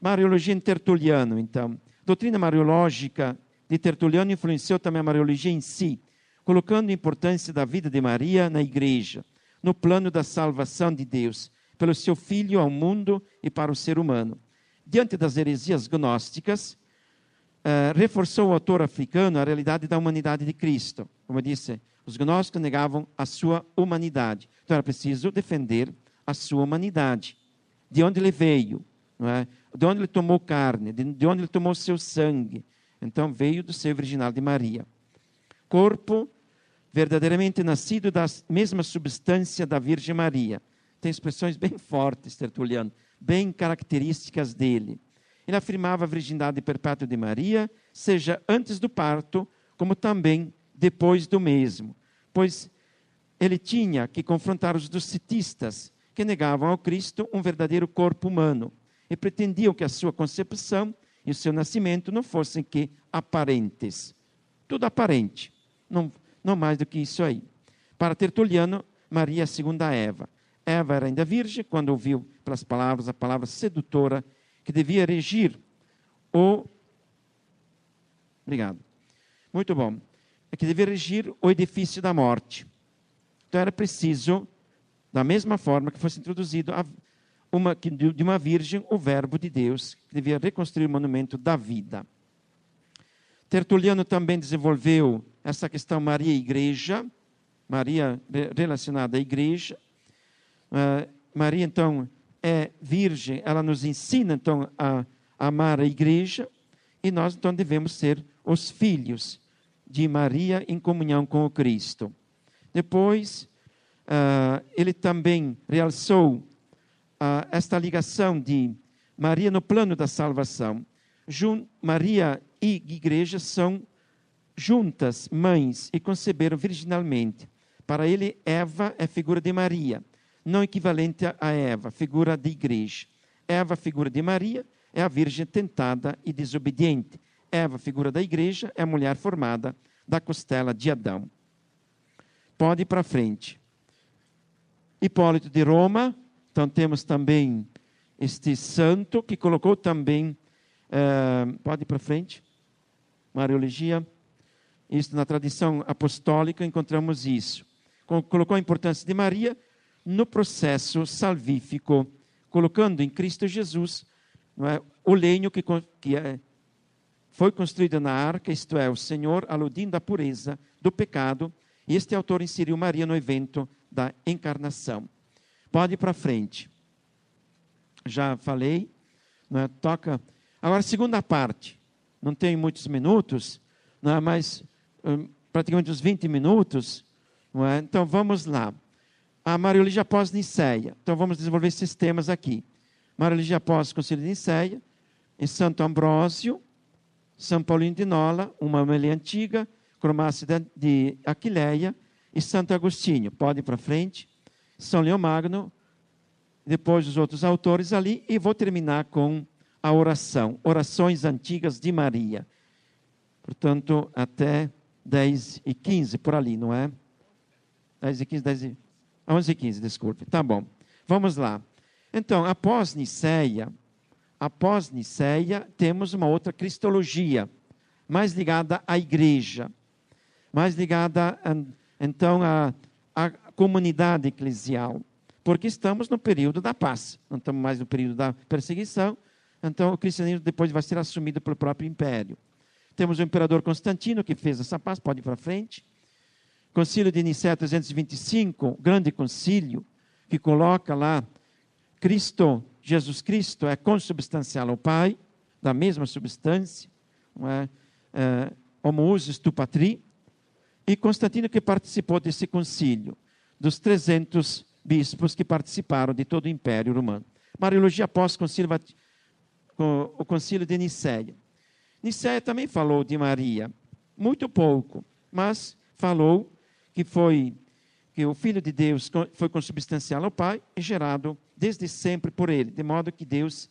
Mariologia em Tertuliano, então. A doutrina mariológica de Tertuliano influenciou também a mariologia em si, colocando a importância da vida de Maria na igreja, no plano da salvação de Deus, pelo seu Filho ao mundo e para o ser humano. Diante das heresias gnósticas, reforçou o autor africano a realidade da humanidade de Cristo. Como eu disse, os gnósticos negavam a sua humanidade. Então era preciso defender a sua humanidade. De onde ele veio, não é? De onde ele tomou carne, de onde ele tomou seu sangue. Então veio do ser virginal de Maria. Corpo verdadeiramente nascido da mesma substância da Virgem Maria. Tem expressões bem fortes, Tertuliano, bem características dele. Ele afirmava a virgindade perpétua de Maria, seja antes do parto, como também depois do mesmo, pois ele tinha que confrontar os docetistas, que negavam ao Cristo um verdadeiro corpo humano, e pretendiam que a sua concepção e o seu nascimento não fossem que aparentes. Tudo aparente, não mais do que isso aí. Para Tertuliano, Maria é a segunda Eva. Eva era ainda virgem quando ouviu pelas palavras a palavra sedutora que devia regir o... Obrigado. Muito bom. Que devia regir o edifício da morte. Então era preciso, da mesma forma que fosse introduzido de uma virgem o verbo de Deus, que devia reconstruir o monumento da vida. Tertuliano também desenvolveu essa questão Maria e Igreja, Maria relacionada à Igreja. Maria, então, é virgem, ela nos ensina, então, a amar a Igreja, e nós, então, devemos ser os filhos de Maria em comunhão com o Cristo. Depois, ele também realçou esta ligação de Maria no plano da salvação. Maria e Igreja são juntas mães e conceberam virginalmente. Para ele, Eva é figura de Maria, não equivalente a Eva, figura de Igreja. Eva, figura de Maria, é a virgem tentada e desobediente. Eva, figura da Igreja, é a mulher formada da costela de Adão. Pode ir para frente. Hipólito de Roma, então temos também este santo que colocou também, pode ir para frente, Mariologia, isso na tradição apostólica encontramos isso. Colocou a importância de Maria no processo salvífico, colocando em Cristo Jesus, não é, o lenho que foi construído na arca, isto é, o Senhor, aludindo à pureza do pecado, e este autor inseriu Maria no evento da encarnação. Pode ir para frente. Já falei, não é, toca. Agora, segunda parte, não tem muitos minutos, não é, mas praticamente uns 20 minutos, não é? Então vamos lá. A Mariologia após Niceia. Então vamos desenvolver esses temas aqui. Mariologia após o Concílio de Niceia, em Santo Ambrósio, São Paulino de Nola, uma homilia antiga, Cromácia de Aquileia e Santo Agostinho. Pode ir para frente. São Leomagno, depois os outros autores ali, e vou terminar com a oração. Orações antigas de Maria. Portanto, até 10h15, por ali, não é? 10h15, 11h15, desculpe. Tá bom. Vamos lá. Então, após Niceia, temos uma outra cristologia, mais ligada à igreja, mais ligada, então, à comunidade eclesial, porque estamos no período da paz, não estamos mais no período da perseguição, então o cristianismo depois vai ser assumido pelo próprio império. Temos o imperador Constantino, que fez essa paz, pode ir para frente. Concílio de Nicéia 325, grande concílio, que coloca lá Cristo, Jesus Cristo é consubstancial ao Pai, da mesma substância, não é? Homoousios tu patri, e Constantino que participou desse concílio, dos 300 bispos que participaram de todo o Império Romano. Mariologia após o concílio de Nicéia. Nicéia também falou de Maria, muito pouco, mas falou que o Filho de Deus foi consubstancial ao Pai e gerado desde sempre por ele, de modo que Deus,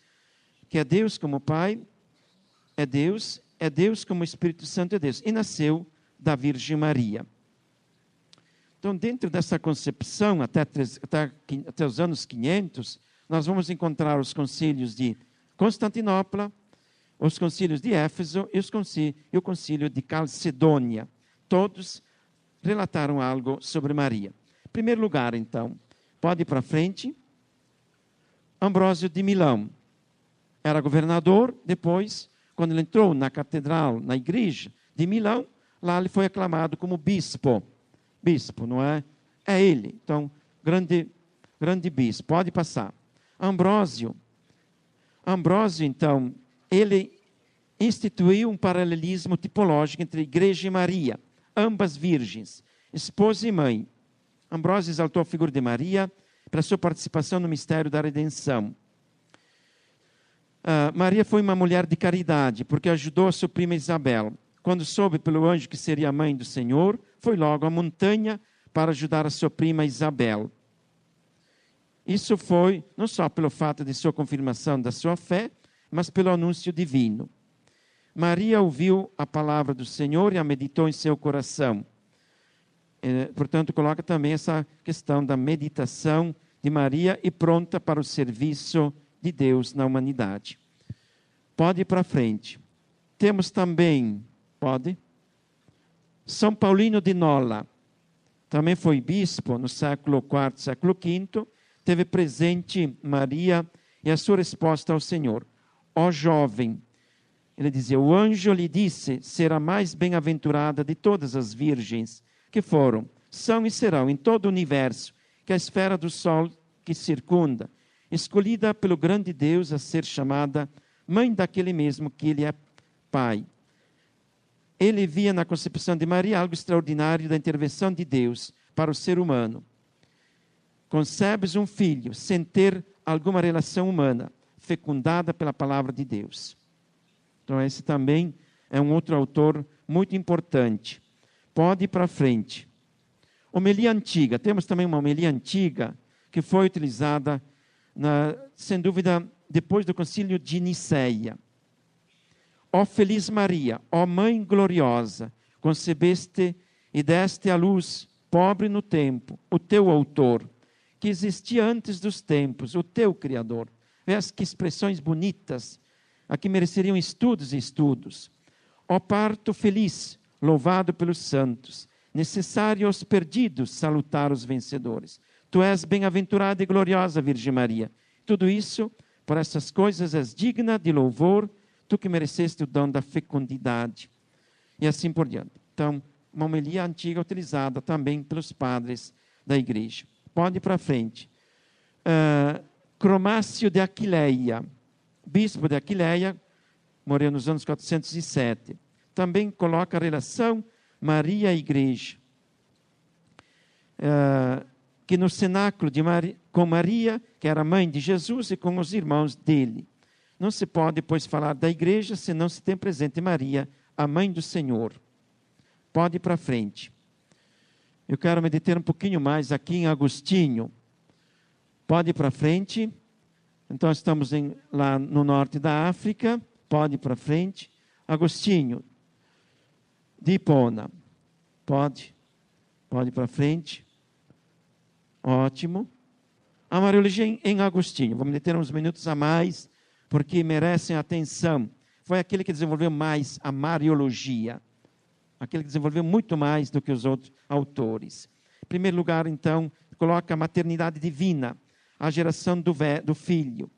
que é Deus como Pai, é Deus como Espírito Santo é Deus, e nasceu da Virgem Maria. Então, dentro dessa concepção, até os anos 500, nós vamos encontrar os concílios de Constantinopla, os concílios de Éfeso e o concílio de Calcedônia. Todos relataram algo sobre Maria. Em primeiro lugar, então, pode ir para frente, Ambrósio de Milão. Era governador, depois, quando ele entrou na catedral, na igreja de Milão, lá ele foi aclamado como bispo. Bispo, não é? É ele. Então, grande bispo. Pode passar. Ambrósio, então, ele instituiu um paralelismo tipológico entre a igreja e Maria, ambas virgens, esposa e mãe. Ambrósio exaltou a figura de Maria para sua participação no mistério da redenção. Maria foi uma mulher de caridade, porque ajudou a sua prima Isabel. Quando soube pelo anjo que seria a mãe do Senhor, foi logo à montanha para ajudar a sua prima Isabel. Isso foi não só pelo fato de sua confirmação da sua fé, mas pelo anúncio divino. Maria ouviu a palavra do Senhor e a meditou em seu coração. Portanto, coloca também essa questão da meditação de Maria e pronta para o serviço de Deus na humanidade. Pode ir para frente. Temos também, São Paulino de Nola. Também foi bispo no século IV, século V. Teve presente Maria e a sua resposta ao Senhor. Ó jovem, ele dizia, o anjo lhe disse, será mais bem-aventurada de todas as virgens que foram, são e serão em todo o universo, que a esfera do sol que circunda, escolhida pelo grande Deus a ser chamada mãe daquele mesmo que ele é pai. Ele via na concepção de Maria algo extraordinário da intervenção de Deus para o ser humano. Concebes um filho sem ter alguma relação humana, fecundada pela palavra de Deus. Então, esse também é um outro autor muito importante. Pode ir para frente. Homilia antiga. Temos também uma homilia antiga que foi utilizada, sem dúvida, depois do concílio de Niceia. Ó feliz Maria, ó Mãe gloriosa, concebeste e deste à luz, pobre no tempo, o teu autor, que existia antes dos tempos, o teu Criador. Vês que expressões bonitas, aqui mereceriam estudos e estudos. Ó parto feliz, louvado pelos santos, necessário aos perdidos salutar os vencedores. Tu és bem-aventurada e gloriosa, Virgem Maria. Tudo isso, por essas coisas, és digna de louvor, tu que mereceste o dom da fecundidade. E assim por diante. Então, uma homilia antiga utilizada também pelos padres da igreja. Pode ir para frente. Cromácio de Aquileia, bispo de Aquileia, morreu nos anos 407. Também coloca a relação Maria e Igreja. Que no cenáculo com Maria, que era mãe de Jesus, e com os irmãos dele. Não se pode, pois, falar da igreja se não se tem presente Maria, a mãe do Senhor. Pode ir para frente. Eu quero meditar um pouquinho mais aqui em Agostinho. Pode ir para frente. Então, estamos lá no norte da África. Pode ir para frente. Agostinho, de Hipona. Pode ir para frente. Ótimo. A Mariologia em Agostinho. Vamos deter uns minutos a mais, porque merecem atenção. Foi aquele que desenvolveu mais a Mariologia. Aquele que desenvolveu muito mais do que os outros autores. Em primeiro lugar, então, coloca a maternidade divina, a geração do filho.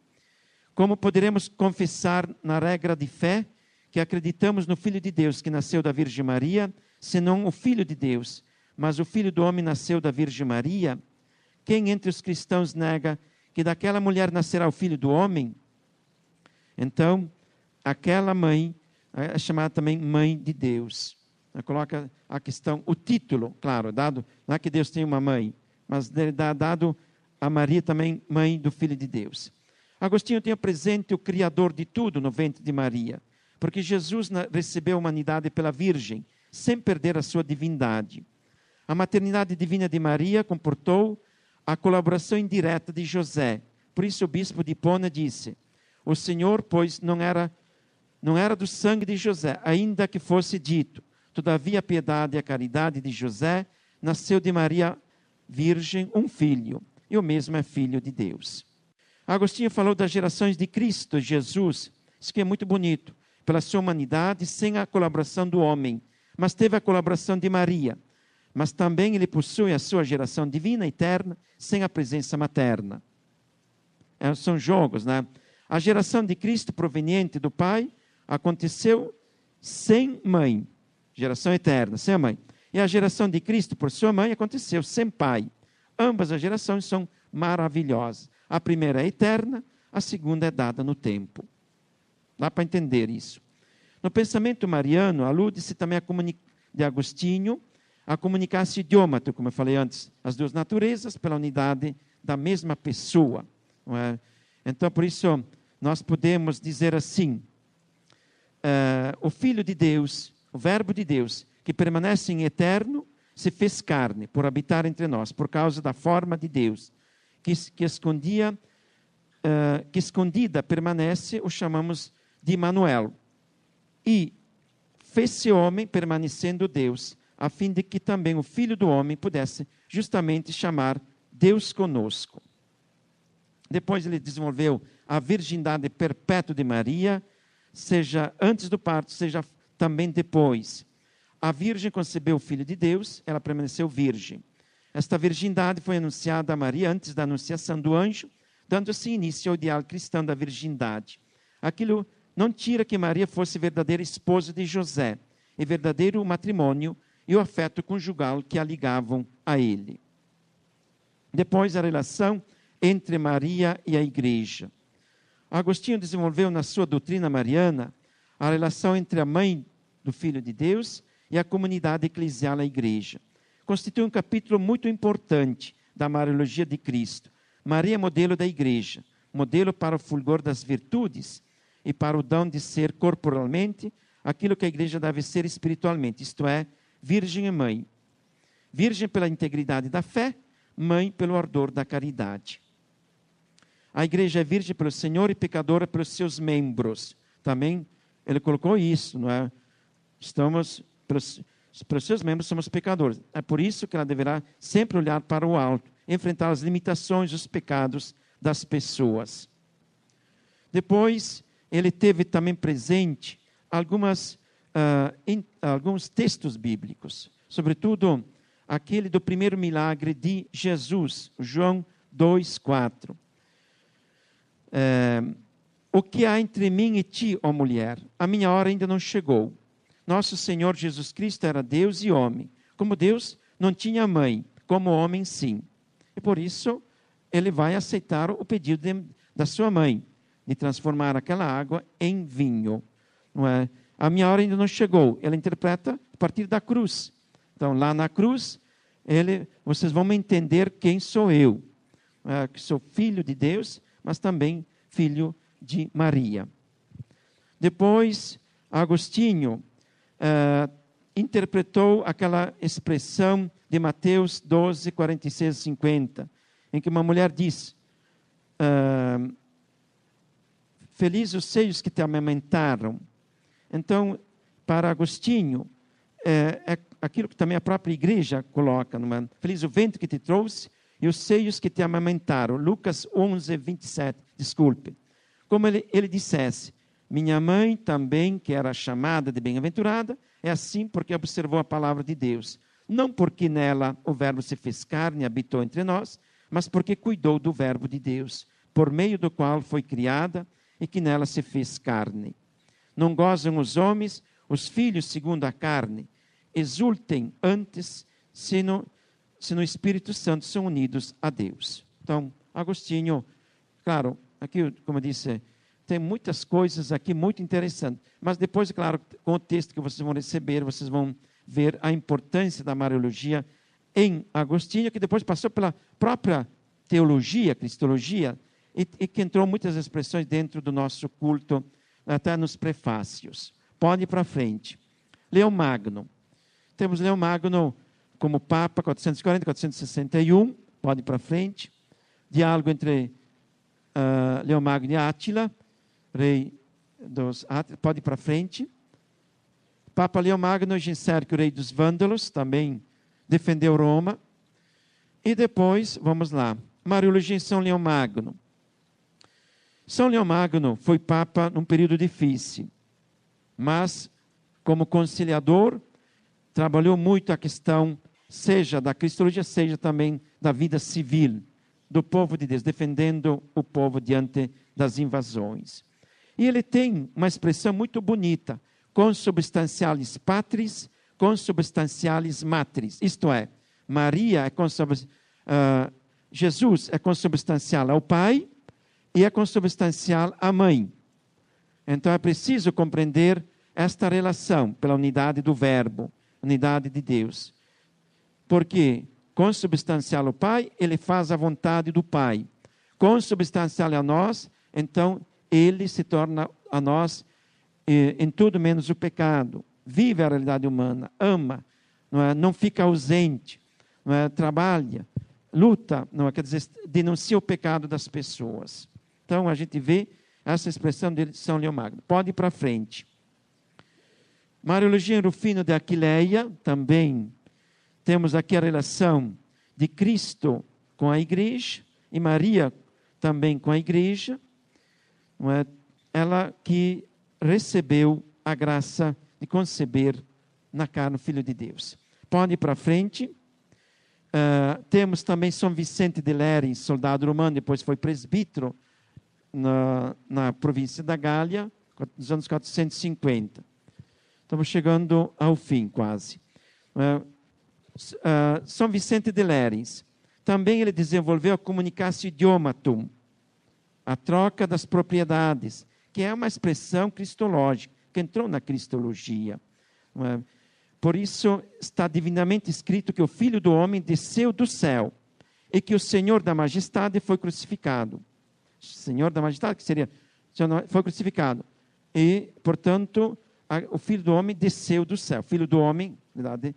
Como poderemos confessar na regra de fé que acreditamos no Filho de Deus que nasceu da Virgem Maria, senão o Filho de Deus, mas o Filho do homem nasceu da Virgem Maria? Quem entre os cristãos nega que daquela mulher nascerá o Filho do homem? Então, aquela mãe é chamada também Mãe de Deus. Coloca a questão, o título, claro, dado, não é que Deus tem uma mãe, mas dado a Maria também Mãe do Filho de Deus. Agostinho tinha presente o Criador de tudo no ventre de Maria, porque Jesus recebeu a humanidade pela Virgem, sem perder a sua divindade. A maternidade divina de Maria comportou a colaboração indireta de José, Por isso o bispo de Hipona disse: o Senhor, pois, não era do sangue de José, ainda que fosse dito. Todavia a piedade e a caridade de José nasceu de Maria Virgem um filho, e o mesmo é filho de Deus. Agostinho falou das gerações de Cristo, Jesus. Isso que é muito bonito. Pela sua humanidade, sem a colaboração do homem, mas teve a colaboração de Maria. Mas também ele possui a sua geração divina, eterna, sem a presença materna. São jogos, né? A geração de Cristo proveniente do Pai aconteceu sem mãe, geração eterna, sem a mãe. E a geração de Cristo por sua mãe aconteceu sem pai. Ambas as gerações são maravilhosas. A primeira é eterna, a segunda é dada no tempo. Dá para entender isso. No pensamento mariano, alude-se também de Agostinho a comunicar-se idômato, como eu falei antes, as duas naturezas pela unidade da mesma pessoa. Não é? Então, por isso, nós podemos dizer assim, o Filho de Deus, o Verbo de Deus, que permanece em eterno, se fez carne por habitar entre nós, por causa da forma de Deus, que escondida permanece, o chamamos de Emmanuel. E fez-se homem, permanecendo Deus, a fim de que também o Filho do homem pudesse justamente chamar Deus conosco. Depois ele desenvolveu a virgindade perpétua de Maria, seja antes do parto, seja também depois. A Virgem concebeu o Filho de Deus, ela permaneceu virgem. Esta virgindade foi anunciada a Maria antes da anunciação do anjo, dando-se início ao ideal cristão da virgindade. Aquilo não tira que Maria fosse verdadeira esposa de José, e verdadeiro matrimônio e o afeto conjugal que a ligavam a ele. Depois, a relação entre Maria e a Igreja. Agostinho desenvolveu na sua doutrina mariana a relação entre a mãe do Filho de Deus e a comunidade eclesial, a Igreja. Constitui um capítulo muito importante da Mariologia de Cristo. Maria é modelo da Igreja, modelo para o fulgor das virtudes e para o dom de ser corporalmente aquilo que a Igreja deve ser espiritualmente, isto é, virgem e mãe. Virgem pela integridade da fé, mãe pelo ardor da caridade. A Igreja é virgem pelo Senhor e pecadora pelos seus membros. Também ele colocou isso, não é? Pelos seus membros somos pecadores. É por isso que ela deverá sempre olhar para o alto, enfrentar as limitações, os pecados das pessoas. Depois, ele teve também presente alguns textos bíblicos, sobretudo aquele do primeiro milagre de Jesus, João 2,4. O que há entre mim e ti, ó mulher? A minha hora ainda não chegou. Nosso Senhor Jesus Cristo era Deus e homem. Como Deus, não tinha mãe, como homem, sim. E por isso, ele vai aceitar o pedido da sua mãe, de transformar aquela água em vinho. Não é? A minha hora ainda não chegou. Ela interpreta a partir da cruz. Então, lá na cruz, vocês vão entender quem sou eu. Que sou filho de Deus, mas também filho de Maria. Depois, Agostinho interpretou aquela expressão de Mateus 12, 46 e 50, em que uma mulher diz, feliz os seios que te amamentaram. Então, para Agostinho, é aquilo que também a própria igreja coloca, feliz o ventre que te trouxe e os seios que te amamentaram. Lucas 11, 27, desculpe. Como ele dissesse, minha mãe também, que era chamada de bem-aventurada, é assim porque observou a palavra de Deus. Não porque nela o verbo se fez carne e habitou entre nós, mas porque cuidou do verbo de Deus, por meio do qual foi criada e que nela se fez carne. Não gozam os homens, os filhos segundo a carne, exultem antes se no Espírito Santo são unidos a Deus. Então, Agostinho, claro, aqui, como eu disse, tem muitas coisas aqui muito interessantes, mas depois, claro, com o texto que vocês vão receber, vocês vão ver a importância da Mariologia em Agostinho, que depois passou pela própria teologia, cristologia, e que entrou muitas expressões dentro do nosso culto, até nos prefácios. Pode ir para frente. Leão Magno. Temos Leão Magno como Papa, 440, 461, pode ir para frente. Diálogo entre Leão Magno e Átila, rei dos Átridas, pode ir para frente. Papa Leão Magno, Gensérico, rei dos Vândalos, também defendeu Roma. E depois, vamos lá, Mariologia em São Leão Magno. São Leão Magno foi papa num período difícil, mas como conciliador, trabalhou muito a questão, seja da cristologia, seja também da vida civil do povo de Deus, defendendo o povo diante das invasões. E ele tem uma expressão muito bonita, consubstancialis patris, consubstancialis matris, isto é, Maria é Jesus é consubstancial ao Pai e é consubstancial à Mãe. Então é preciso compreender esta relação pela unidade do Verbo, unidade de Deus. Porque consubstancial ao Pai, ele faz a vontade do Pai. Consubstancial a nós, então ele se torna a nós em tudo menos o pecado. Vive a realidade humana, ama, não fica ausente, trabalha, luta, quer dizer, denuncia o pecado das pessoas. Então a gente vê essa expressão de São Leão Magno. Pode ir para frente. Mariologia em Rufino de Aquileia, também temos aqui a relação de Cristo com a igreja e Maria também com a igreja. Ela que recebeu a graça de conceber na carne o Filho de Deus. Pode ir para frente. Temos também São Vicente de Léry, soldado romano, depois foi presbítero na província da Gália, nos anos 450. Estamos chegando ao fim, quase. São Vicente de Léry, também ele desenvolveu a communicatio idiomatum, a troca das propriedades, que é uma expressão cristológica, que entrou na cristologia. Por isso, está divinamente escrito que o Filho do Homem desceu do céu e que o Senhor da Majestade foi crucificado. Senhor da Majestade, que seria, foi crucificado. E, portanto, o Filho do Homem desceu do céu. Filho do Homem, na verdade,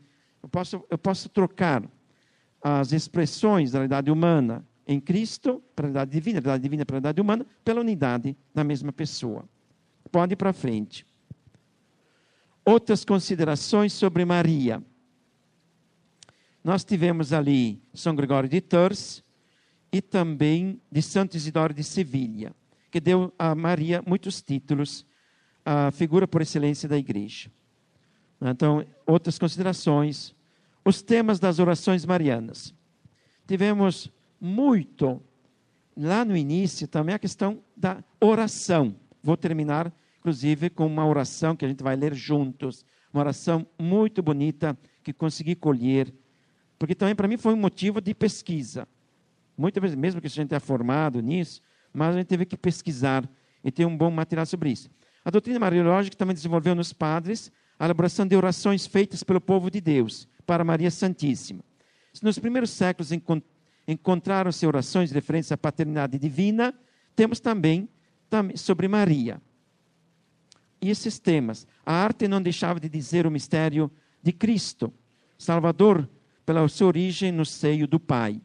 eu posso trocar as expressões da realidade humana em Cristo para a realidade divina para a realidade humana, pela unidade da mesma pessoa. Pode ir para frente. Outras considerações sobre Maria. Nós tivemos ali São Gregório de Tours e também de Santo Isidoro de Sevilha, que deu a Maria muitos títulos, a figura por excelência da igreja. Então, outras considerações. Os temas das orações marianas. Tivemos muito, lá no início, também a questão da oração. Vou terminar, inclusive, com uma oração que a gente vai ler juntos. Uma oração muito bonita que consegui colher, porque também para mim foi um motivo de pesquisa. Muitas vezes, mesmo que a gente é formado nisso, mas a gente teve que pesquisar e ter um bom material sobre isso. A doutrina mariológica também desenvolveu nos padres a elaboração de orações feitas pelo povo de Deus para Maria Santíssima. Nos primeiros séculos encontraram-se orações referentes à paternidade divina, temos também sobre Maria. E esses temas, a arte não deixava de dizer o mistério de Cristo, Salvador, pela sua origem no seio do Pai.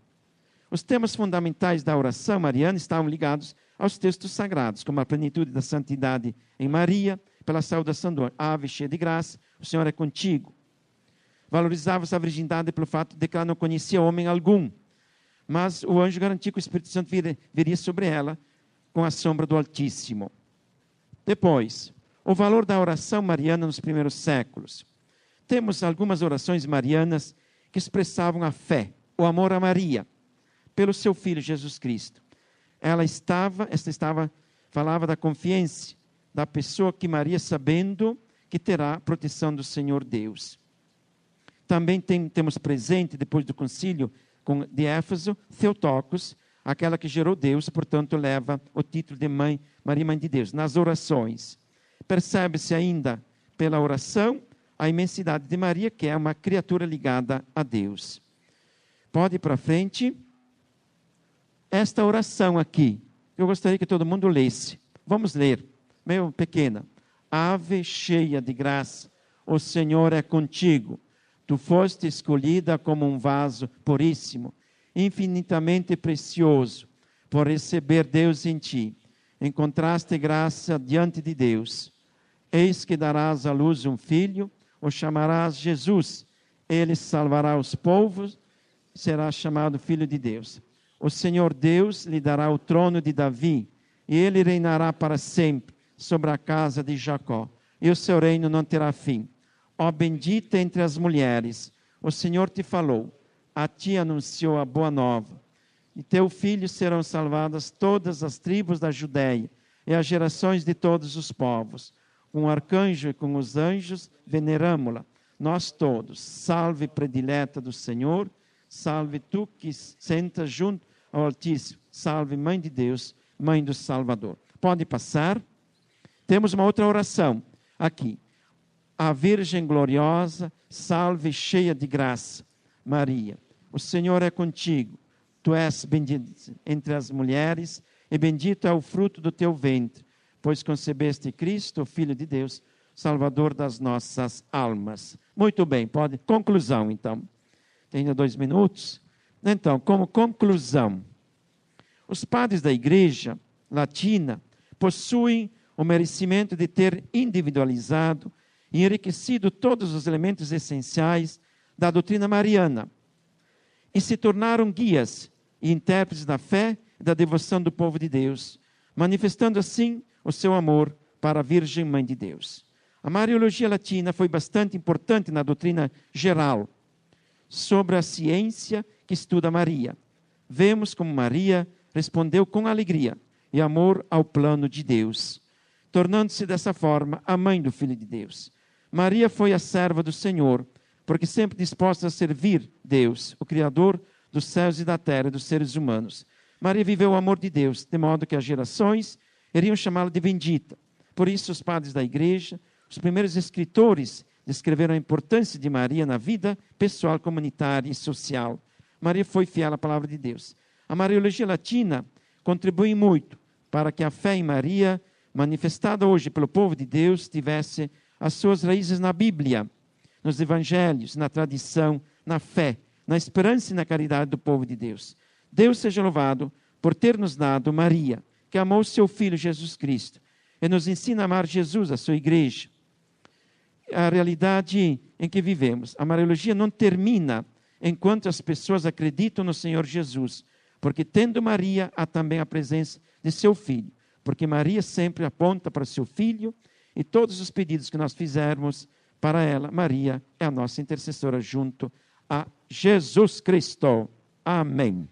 Os temas fundamentais da oração mariana estavam ligados aos textos sagrados, como a plenitude da santidade em Maria, pela saudação do Ave, cheia de graça, o Senhor é contigo. Valorizava-se a virgindade pelo fato de que ela não conhecia homem algum, mas o anjo garantia que o Espírito Santo viria sobre ela com a sombra do Altíssimo. Depois, o valor da oração mariana nos primeiros séculos. Temos algumas orações marianas que expressavam a fé, o amor a Maria, pelo seu Filho Jesus Cristo. Falava da confiança da pessoa que Maria, sabendo que terá a proteção do Senhor Deus. Também temos presente, depois do concílio de Éfeso, Theotokos, aquela que gerou Deus, portanto leva o título de Maria, Mãe de Deus, nas orações. Percebe-se ainda, pela oração, a imensidade de Maria, que é uma criatura ligada a Deus. Pode ir para frente. Esta oração aqui, eu gostaria que todo mundo lesse. Vamos ler, meio pequena. Ave cheia de graça, o Senhor é contigo. Tu foste escolhida como um vaso puríssimo, infinitamente precioso, por receber Deus em ti. Encontraste graça diante de Deus. Eis que darás à luz um filho, o chamarás Jesus. Ele salvará os povos, será chamado Filho de Deus. O Senhor Deus lhe dará o trono de Davi, e ele reinará para sempre sobre a casa de Jacó, e o seu reino não terá fim. Ó bendita entre as mulheres, o Senhor te falou, a ti anunciou a boa nova. E teu filho serão salvadas todas as tribos da Judéia, e as gerações de todos os povos. Com o arcanjo e com os anjos veneramo-la. Nós todos, salve predileta do Senhor, salve tu que sentas junto ao Altíssimo, salve Mãe de Deus, Mãe do Salvador. Pode passar. Temos uma outra oração aqui. A Virgem gloriosa, salve cheia de graça, Maria. O Senhor é contigo. Tu és bendita entre as mulheres, e bendito é o fruto do teu ventre, pois concebeste Cristo, o Filho de Deus, Salvador das nossas almas. Muito bem, pode. Conclusão, então. Tem ainda 2 minutos. Então, como conclusão, os padres da Igreja Latina possuem o merecimento de ter individualizado e enriquecido todos os elementos essenciais da doutrina mariana e se tornaram guias e intérpretes da fé e da devoção do povo de Deus, manifestando assim o seu amor para a Virgem Mãe de Deus. A Mariologia Latina foi bastante importante na doutrina geral sobre a ciência que estuda Maria. Vemos como Maria respondeu com alegria e amor ao plano de Deus, tornando-se dessa forma a mãe do Filho de Deus. Maria foi a serva do Senhor, porque sempre disposta a servir Deus, o Criador dos céus e da terra e dos seres humanos. Maria viveu o amor de Deus, de modo que as gerações iriam chamá-la de bendita. Por isso, os padres da Igreja, os primeiros escritores, descreveram a importância de Maria na vida pessoal, comunitária e social. Maria foi fiel à palavra de Deus. A Mariologia Latina contribui muito para que a fé em Maria, manifestada hoje pelo povo de Deus, tivesse as suas raízes na Bíblia, nos evangelhos, na tradição, na fé, na esperança e na caridade do povo de Deus. Deus seja louvado por ter nos dado Maria, que amou seu Filho Jesus Cristo, e nos ensina a amar Jesus, a sua igreja. A realidade em que vivemos. A Mariologia não termina enquanto as pessoas acreditam no Senhor Jesus, porque tendo Maria, há também a presença de seu Filho, porque Maria sempre aponta para seu Filho, e todos os pedidos que nós fizermos para ela, Maria é a nossa intercessora junto a Jesus Cristo. Amém.